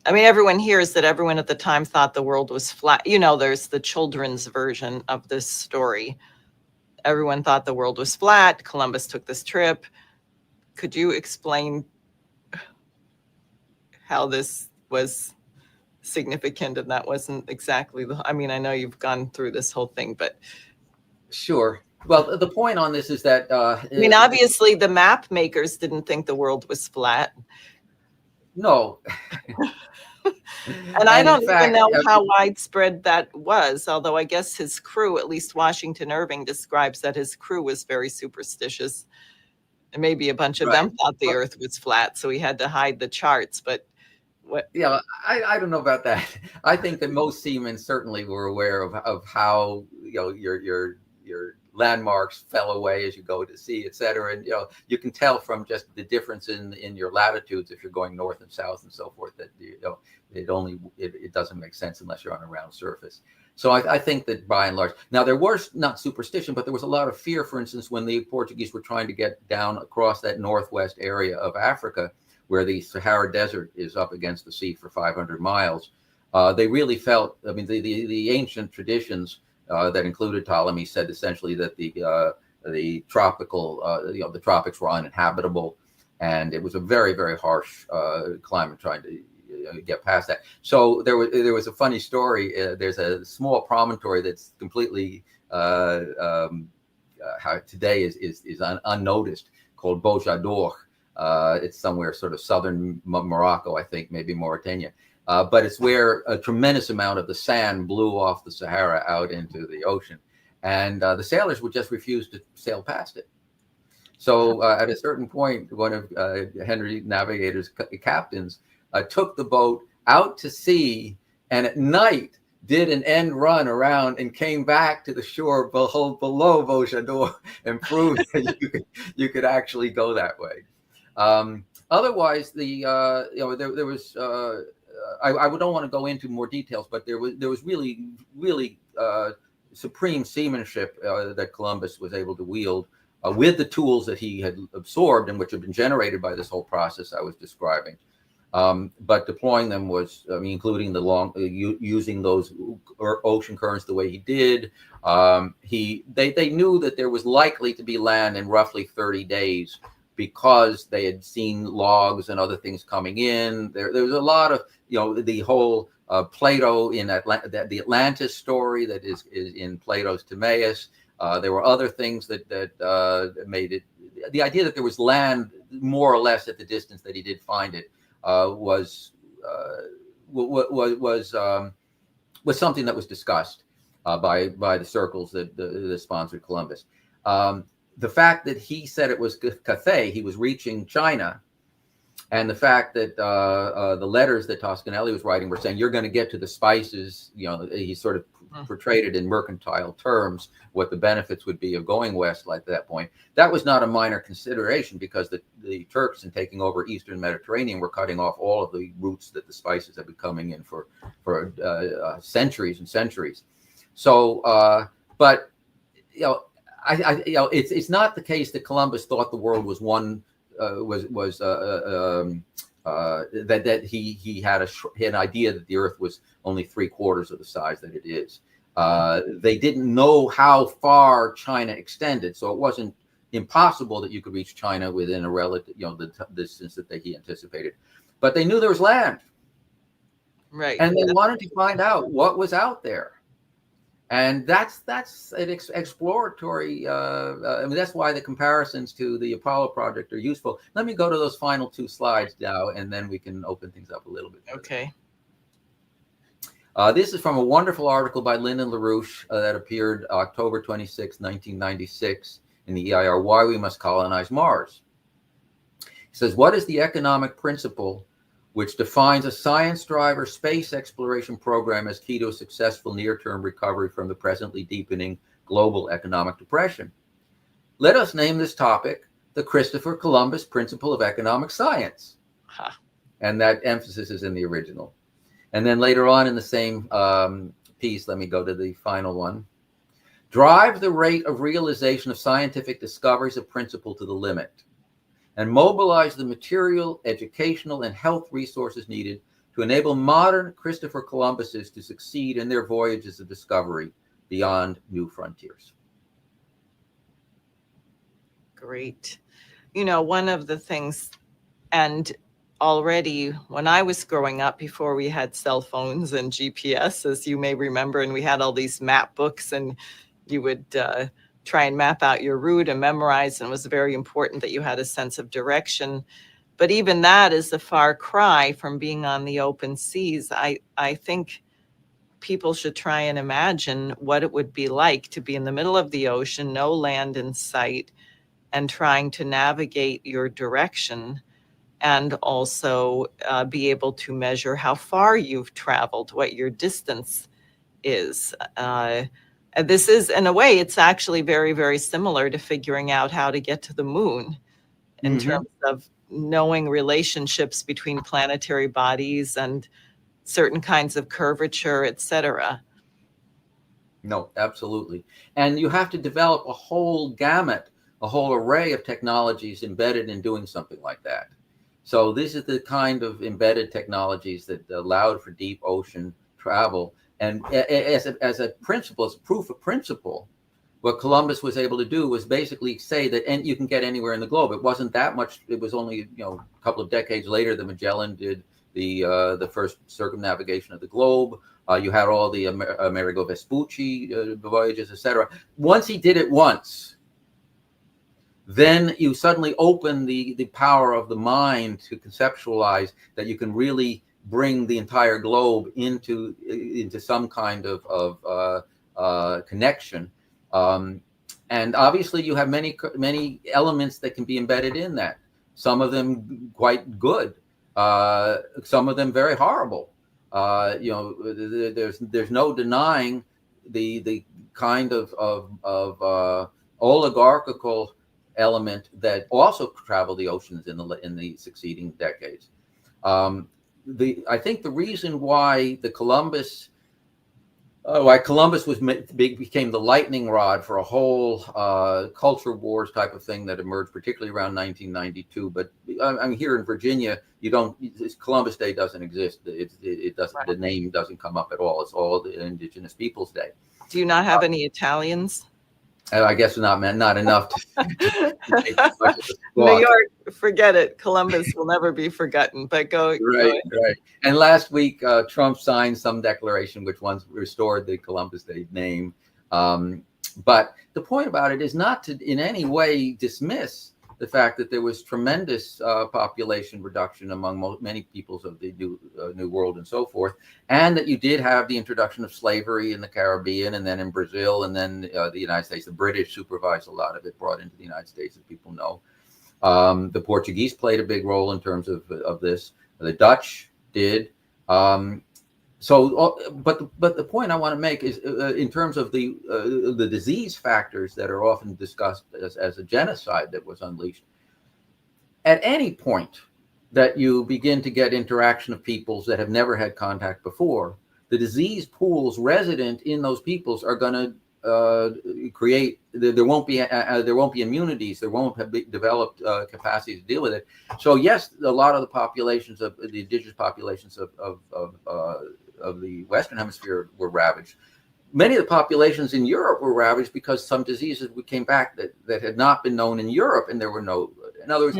I mean, everyone hears that everyone at the time thought the world was flat. There's the children's version of this story. Everyone thought the world was flat. Columbus took this trip. Could you explain how this was significant and that wasn't exactly I know you've gone through this whole thing, but. Sure. Well, the point on this is that obviously the map makers didn't think the world was flat. No. And I don't even know how widespread that was, although I guess his crew, at least Washington Irving describes that his crew was very superstitious. And maybe a bunch of them thought the earth was flat, so he had to hide the charts. But what? Yeah, I don't know about that. I think that most seamen certainly were aware of how your landmarks fell away as you go to sea, et cetera. And you can tell from just the difference in your latitudes if you're going north and south and so forth that it doesn't make sense unless you're on a round surface. So I think that by and large, now there was not superstition, but there was a lot of fear. For instance, when the Portuguese were trying to get down across that northwest area of Africa, where the Sahara Desert is up against the sea for 500 miles, they really felt. I mean, the ancient traditions that included Ptolemy said essentially that the tropics were uninhabitable, and it was a very, very harsh climate trying to get past that. So there was a funny story. There's a small promontory that's completely how today is unnoticed, called Bojador. It's somewhere sort of southern Morocco, I think, maybe Mauritania. But it's where a tremendous amount of the sand blew off the Sahara out into the ocean. And the sailors would just refuse to sail past it. So at a certain point, one of Henry Navigator's captains took the boat out to sea, and at night did an end run around and came back to the shore below Bojador and proved that you could actually go that way. Otherwise, there was. I don't want to go into more details, but there was really, really supreme seamanship that Columbus was able to wield with the tools that he had absorbed and which had been generated by this whole process I was describing. But deploying them was, including using those ocean currents the way he did. They knew that there was likely to be land in roughly 30 days. Because they had seen logs and other things coming in. There was a lot of, the whole Plato in the Atlantis story that is in Plato's Timaeus. There were other things that made it. The idea that there was land more or less at the distance that he did find it was something that was discussed by the circles that sponsored Columbus. The fact that he said it was Cathay, he was reaching China, And the fact that the letters that Toscanelli was writing were saying, you're going to get to the spices, he sort of portrayed it in mercantile terms, what the benefits would be of going west at that point. That was not a minor consideration, because the Turks, in taking over Eastern Mediterranean, were cutting off all of the routes that the spices had been coming in for centuries and centuries. So, but, it's not the case that Columbus thought the world was one, that he had an idea that the Earth was only 3/4 of the size that it is. They didn't know how far China extended, so it wasn't impossible that you could reach China within a relative, the distance that he anticipated. But they knew there was land, right? And they wanted to find out what was out there. And that's an exploratory. That's why the comparisons to the Apollo project are useful. Let me go to those final 2 slides now, and then we can open things up a little bit. Okay. This is from a wonderful article by Lyndon LaRouche that appeared October 26, 1996 in the EIR, Why We Must Colonize Mars. He says, what is the economic principle which defines a science driver space exploration program as key to a successful near-term recovery from the presently deepening global economic depression? Let us name this topic the Christopher Columbus principle of economic science. Huh. And that emphasis is in the original. And then later on in the same piece, let me go to the final one. Drive the rate of realization of scientific discoveries of principle to the limit, and mobilize the material, educational, and health resources needed to enable modern Christopher Columbuses to succeed in their voyages of discovery beyond new frontiers. Great. One of the things, and already when I was growing up, before we had cell phones and GPS, as you may remember, and we had all these map books, and you would try and map out your route and memorize, and it was very important that you had a sense of direction. But even that is a far cry from being on the open seas. I think people should try and imagine what it would be like to be in the middle of the ocean, no land in sight, and trying to navigate your direction, and also be able to measure how far you've traveled, what your distance is. This is, in a way, it's actually very, very similar to figuring out how to get to the moon in terms of knowing relationships between planetary bodies and certain kinds of curvature, etc. No, absolutely. And you have to develop a whole gamut, a whole array of technologies embedded in doing something like that. So this is the kind of embedded technologies that allowed for deep ocean travel. And as a principle, as a proof of principle, what Columbus was able to do was basically say that you can get anywhere in the globe. It wasn't that much. It was only a couple of decades later that Magellan did the first circumnavigation of the globe. You had all the Amerigo Vespucci voyages, etc. Once he did it once, then you suddenly open the power of the mind to conceptualize that you can really bring the entire globe into some kind of connection. And obviously you have many elements that can be embedded in that. Some of them quite good, some of them very horrible. There's no denying the kind of oligarchical element that also traveled the oceans in the succeeding decades. I think the reason why Columbus became the lightning rod for a whole culture wars type of thing that emerged, particularly around 1992. But I'm here in Virginia. Columbus Day doesn't exist. It doesn't. Right. The name doesn't come up at all. It's all the Indigenous Peoples Day. Do you not have any Italians? I guess not enough. New York, forget it. Columbus will never be forgotten. But go. Right. And last week, Trump signed some declaration which once restored the Columbus Day name. But the point about it is not to in any way dismiss the fact that there was tremendous population reduction among many peoples of the New World and so forth, and that you did have the introduction of slavery in the Caribbean and then in Brazil and then the United States. The British supervised a lot of it, brought into the United States, as people know. The Portuguese played a big role in terms of this. The Dutch did. But the point I want to make is in terms of the disease factors that are often discussed as a genocide that was unleashed. At any point that you begin to get interaction of peoples that have never had contact before, the disease pools resident in those peoples are going to create. There won't be immunities. There won't have developed capacity to deal with it. So yes, a lot of the populations of the indigenous populations of the Western Hemisphere were ravaged. Many of the populations in Europe were ravaged because some diseases came back that had not been known in Europe, and there were no. In other words,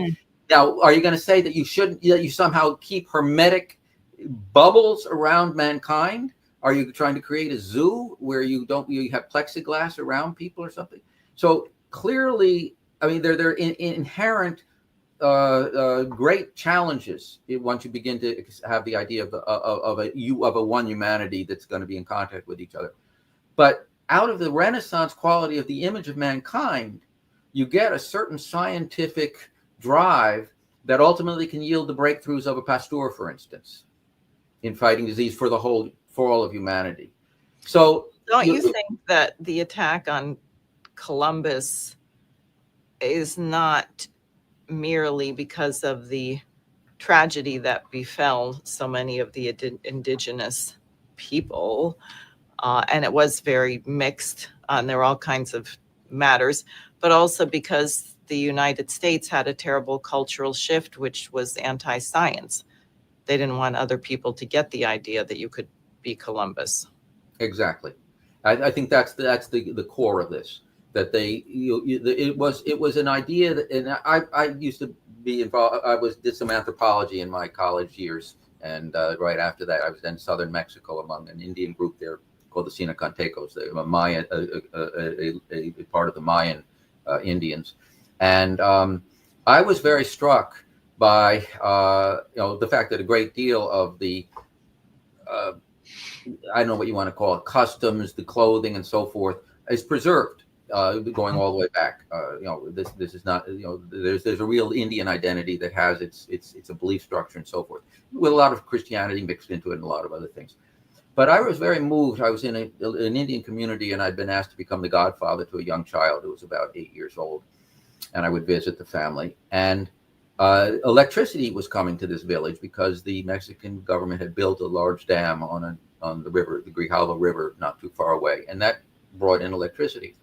now are you going to say that you shouldn't? That you somehow keep hermetic bubbles around mankind? Are you trying to create a zoo where you have plexiglass around people or something? So clearly, I mean, there are inherent great challenges once you begin to have the idea of a one humanity that's going to be in contact with each other. But out of the Renaissance quality of the image of mankind, you get a certain scientific drive that ultimately can yield the breakthroughs of a Pasteur, for instance, in fighting disease for all of humanity. So don't you think that the attack on Columbus is not merely because of the tragedy that befell so many of the indigenous people, and it was very mixed, and there were all kinds of matters, but also because the United States had a terrible cultural shift, which was anti-science. They didn't want other people to get the idea that you could be Columbus. Exactly. I think that's the core of this. That it was an idea that, and I used to be involved. Did some anthropology in my college years, and right after that, I was in southern Mexico among an Indian group there called the Sinacantecos. They were Mayan, a part of the Mayan Indians, and I was very struck by the fact that a great deal of the I don't know what you want to call it, customs, the clothing, and so forth, is preserved. Going all the way back, this is not, there's a real Indian identity that has its a belief structure and so forth, with a lot of Christianity mixed into it and a lot of other things. But I was very moved. I was in an Indian community, and I'd been asked to become the godfather to a young child who was about 8 years old, and I would visit the family. And electricity was coming to this village because the Mexican government had built a large dam on the river, the Grijalva River, not too far away, and that brought in electricity.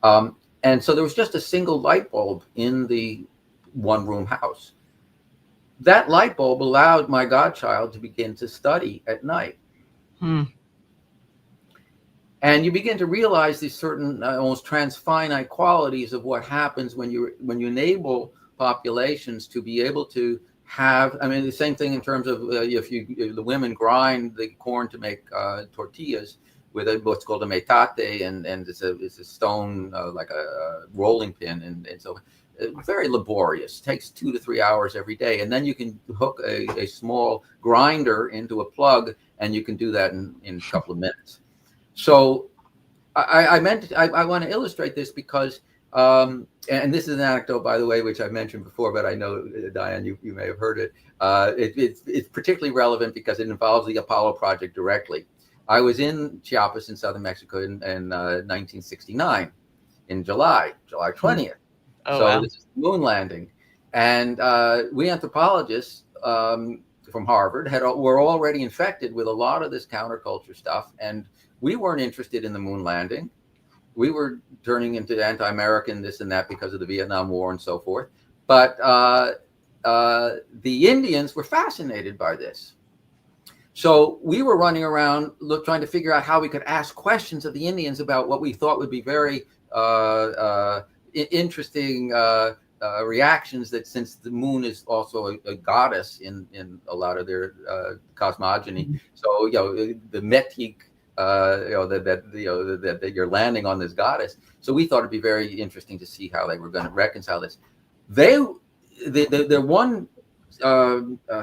And so there was just a single light bulb in the one-room house. That light bulb allowed my godchild to begin to study at night. And you begin to realize these certain almost transfinite qualities of what happens when you enable populations to be able to have. I mean, the same thing in terms of if the women grind the corn to make tortillas with what's called a metate, and it's a stone like a rolling pin, and so very laborious. Takes 2 to 3 hours every day, and then you can hook a small grinder into a plug, and you can do that in a couple of minutes. So I want to illustrate this because, and this is an anecdote, by the way, which I mentioned before, but I know, Diane, you may have heard it. It's particularly relevant because it involves the Apollo project directly. I was in Chiapas in southern Mexico in 1969, in July 20th. Oh, so wow. This is the moon landing. And we anthropologists from Harvard were already infected with a lot of this counterculture stuff. And we weren't interested in the moon landing. We were turning into anti-American, this and that, because of the Vietnam War and so forth. But the Indians were fascinated by this. So we were running around trying to figure out how we could ask questions of the Indians about what we thought would be very interesting reactions, that since the moon is also a goddess in a lot of their cosmogony. So, the metique, that you're landing on this goddess. So we thought it'd be very interesting to see how they were going to reconcile this. The one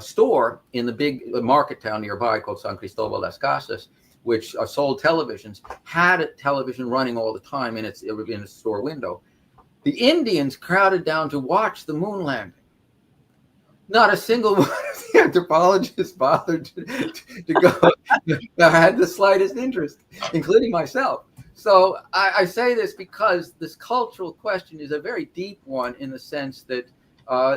store in the big market town nearby called San Cristobal Las Casas, which sold televisions, had a television running all the time in its store window. The Indians crowded down to watch the moon landing. Not a single one of the anthropologists bothered to go, had the slightest interest, including myself. So I say this because this cultural question is a very deep one, in the sense that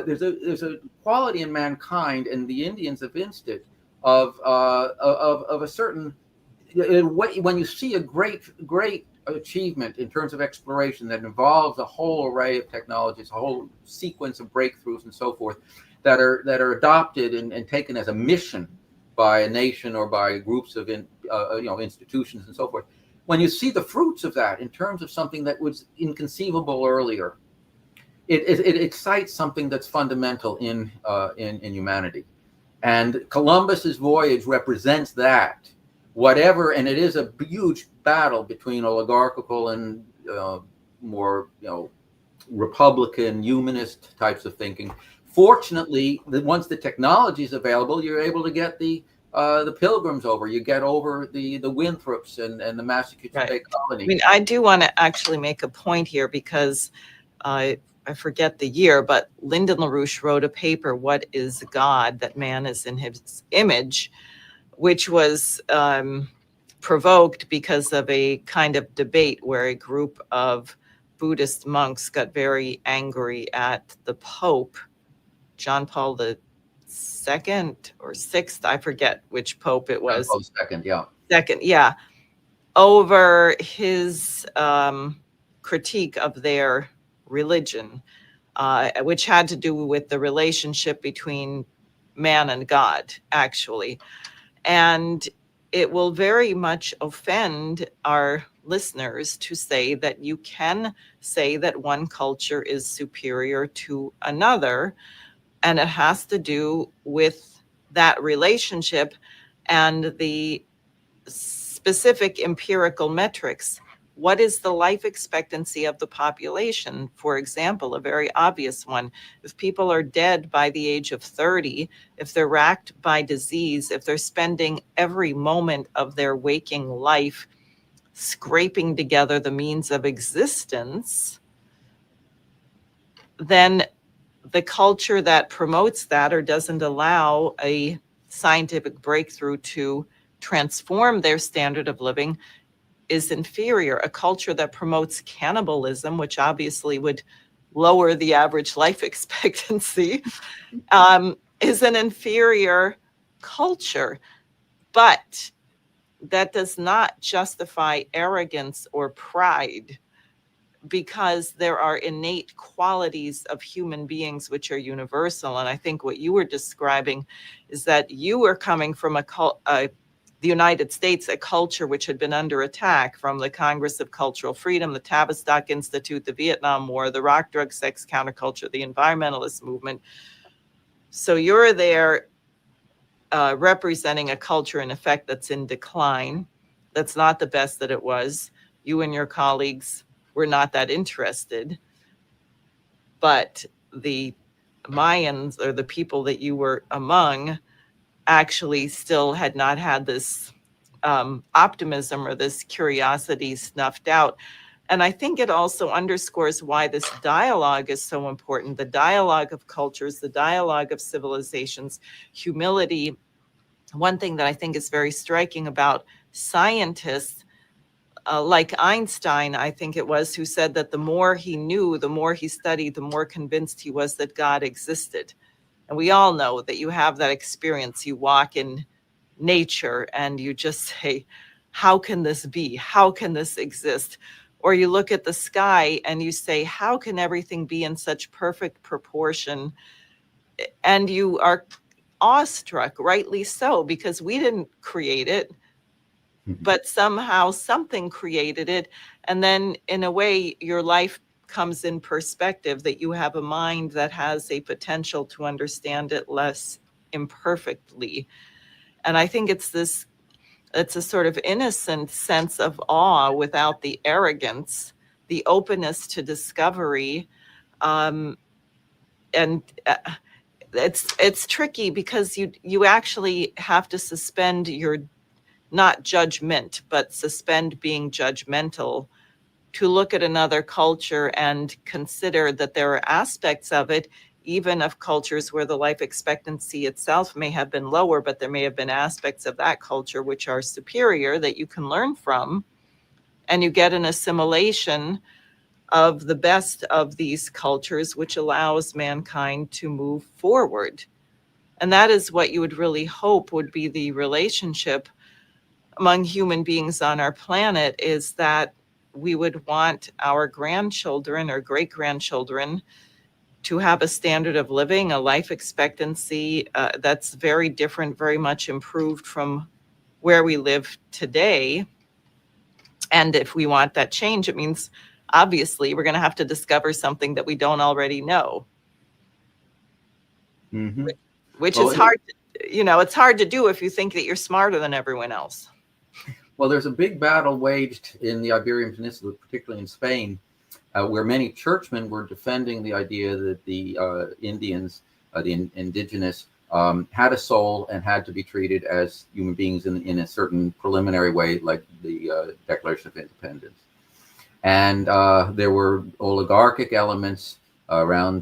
there's a quality in mankind, and the Indians evinced it, of a certain, when you see a great achievement in terms of exploration that involves a whole array of technologies, a whole sequence of breakthroughs and so forth, that are adopted and taken as a mission by a nation or by groups of institutions and so forth. When you see the fruits of that in terms of something that was inconceivable earlier, it excites something that's fundamental in humanity. And Columbus's voyage represents that. Whatever, and it is a huge battle between oligarchical and more Republican humanist types of thinking. Fortunately, once the technology is available, you're able to get the Pilgrims over. You get over the Winthrops and the Massachusetts Bay Colony. I mean, I do want to actually make a point here, because I forget the year, but Lyndon LaRouche wrote a paper, "What is God? That Man is in His Image," which was provoked because of a kind of debate where a group of Buddhist monks got very angry at the Pope, John Paul the second or sixth, I forget which Pope it was. John Paul II, Second, yeah, over his critique of their religion, which had to do with the relationship between man and God, actually. And it will very much offend our listeners to say that you can say that one culture is superior to another, and it has to do with that relationship and the specific empirical metrics. What is the life expectancy of the population? For example, a very obvious one: if people are dead by the age of 30, if they're racked by disease, if they're spending every moment of their waking life scraping together the means of existence, then the culture that promotes that or doesn't allow a scientific breakthrough to transform their standard of living is inferior. A culture that promotes cannibalism, which obviously would lower the average life expectancy, is an inferior culture. But that does not justify arrogance or pride, because there are innate qualities of human beings which are universal. And I think what you were describing is that you were coming from the United States, a culture which had been under attack from the Congress of Cultural Freedom, the Tavistock Institute, the Vietnam War, the rock, drug, sex, counterculture, the environmentalist movement. So you're there representing a culture, in effect, that's in decline, that's not the best that it was. You and your colleagues were not that interested, but the Mayans, or the people that you were among, actually still had not had this optimism or this curiosity snuffed out. And I think it also underscores why this dialogue is so important: the dialogue of cultures, the dialogue of civilizations, humility. One thing that I think is very striking about scientists, like Einstein, I think it was, who said that the more he knew, the more he studied, the more convinced he was that God existed. And we all know that you have that experience. You walk in nature and you just say, how can this be? How can this exist? Or you look at the sky and you say, how can everything be in such perfect proportion? And you are awestruck, rightly so, because we didn't create it, but somehow something created it. And then in a way, your life comes in perspective, that you have a mind that has a potential to understand it less imperfectly. And I think it's a sort of innocent sense of awe without the arrogance, the openness to discovery. And it's tricky, because you actually have to suspend your, not judgment, but suspend being judgmental to look at another culture and consider that there are aspects of it, even of cultures where the life expectancy itself may have been lower, but there may have been aspects of that culture which are superior that you can learn from, and you get an assimilation of the best of these cultures, which allows mankind to move forward. And that is what you would really hope would be the relationship among human beings on our planet, is that we would want our grandchildren or great-grandchildren to have a standard of living, a life expectancy that's very different, very much improved from where we live today. And if we want that change, it means obviously we're going to have to discover something that we don't already know, Mm-hmm. which Well, is hard. It's hard to do if you think that you're smarter than everyone else. well, there's a big battle waged in the Iberian Peninsula, particularly in Spain, where many churchmen were defending the idea that the Indians, the indigenous, had a soul and had to be treated as human beings in a certain preliminary way, like the Declaration of Independence. And there were oligarchic elements around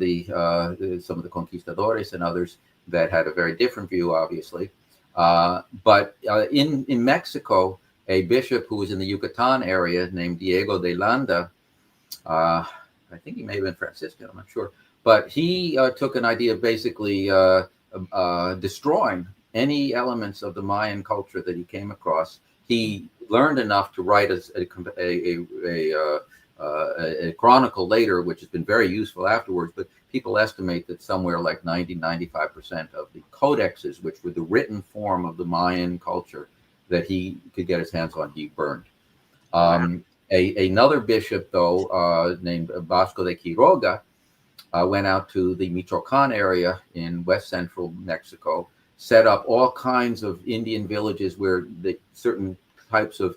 some of the conquistadores and others that had a very different view, obviously. But in Mexico, a bishop who was in the Yucatan area named Diego de Landa, I think he may have been Franciscan, I'm not sure, but he took an idea of basically destroying any elements of the Mayan culture that he came across. He learned enough to write a chronicle later, which has been very useful afterwards, but people estimate that somewhere like 95% of the codexes, which were the written form of the Mayan culture that he could get his hands on, he burned. Wow. Another bishop, though, named Vasco de Quiroga, went out to the Michoacan area in west central Mexico, set up all kinds of Indian villages where certain types of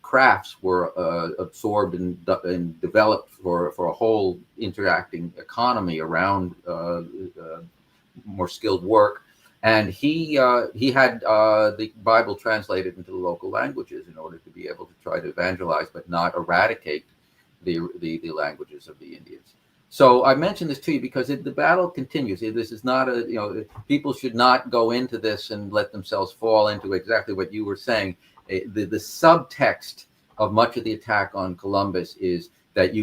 crafts were absorbed and developed for a whole interacting economy around more skilled work. And he had the Bible translated into the local languages in order to be able to try to evangelize, but not eradicate the languages of the Indians. So I mentioned this to you because the battle continues. This is not people should not go into this and let themselves fall into exactly what you were saying. The subtext of much of the attack on Columbus is that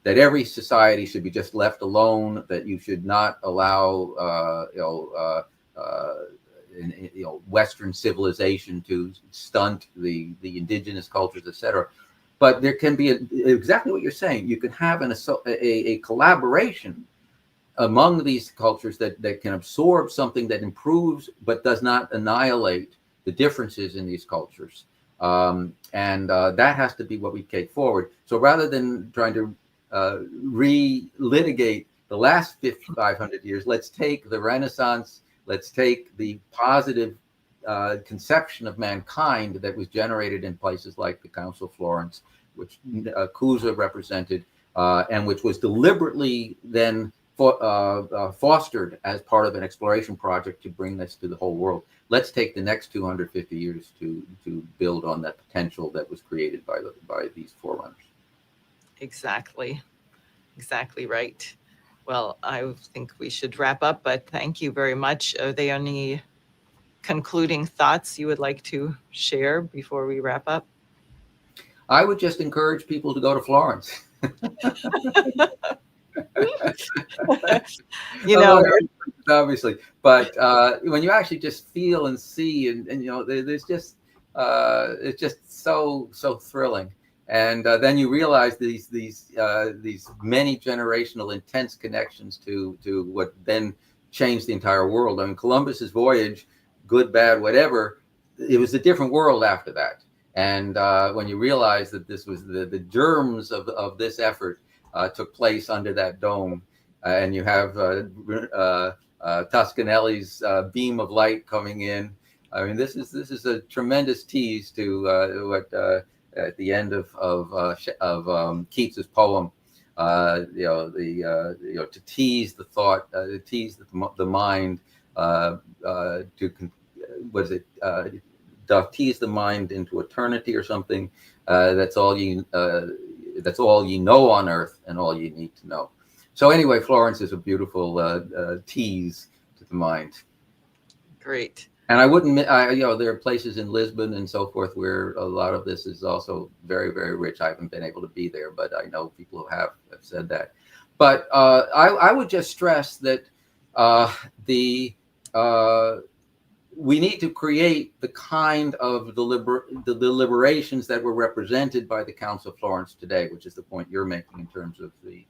every society should be just left alone, that you should not allow Western civilization to stunt the indigenous cultures, etc. But there can be exactly what you're saying. You can have a collaboration among these cultures that can absorb something that improves but does not annihilate the differences in these cultures. And that has to be what we take forward. So rather than trying to relitigate the last 500 years, let's take the Renaissance, let's take the positive conception of mankind that was generated in places like the Council of Florence, which Cusa represented, and which was deliberately then fostered as part of an exploration project to bring this to the whole world. Let's take the next 250 years to build on that potential that was created by these forerunners. Exactly right. Well, I think we should wrap up, but thank you very much. Are there any concluding thoughts you would like to share before we wrap up? I would just encourage people to go to Florence. Obviously, but when you actually just feel and see, and there's just it's just so thrilling. And then you realize these many generational intense connections to what then changed the entire world. I mean, Columbus's voyage, good, bad, whatever, it was a different world after that. And when you realize that this was the germs of this effort took place under that dome, and you have Toscanelli's beam of light coming in. I mean, this is a tremendous tease to what at the end of Keats's poem, to tease the thought, to tease the mind, doth tease the mind into eternity or something. That's all you that's all ye know on earth and all you need to know. So anyway, Florence is a beautiful tease to the mind. Great. And I wouldn't, there are places in Lisbon and so forth where a lot of this is also very, very rich. I haven't been able to be there, but I know people who have said that. But I would just stress that we need to create the kind of the deliberations that were represented by the Council of Florence today, which is the point you're making in terms of the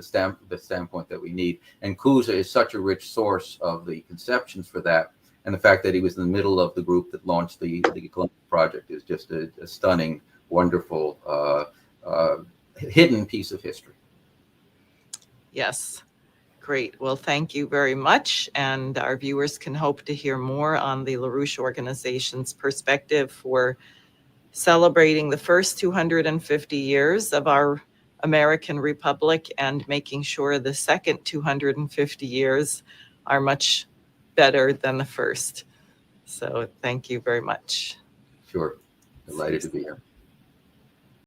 standpoint that we need. And Cusa is such a rich source of the conceptions for that, and the fact that he was in the middle of the group that launched the Columbus Project is just a stunning, wonderful, hidden piece of history. Yes. Great. Well, thank you very much. And our viewers can hope to hear more on the LaRouche organization's perspective for celebrating the first 250 years of our American Republic and making sure the second 250 years are much better than the first. So thank you very much. Sure. Delighted to be here.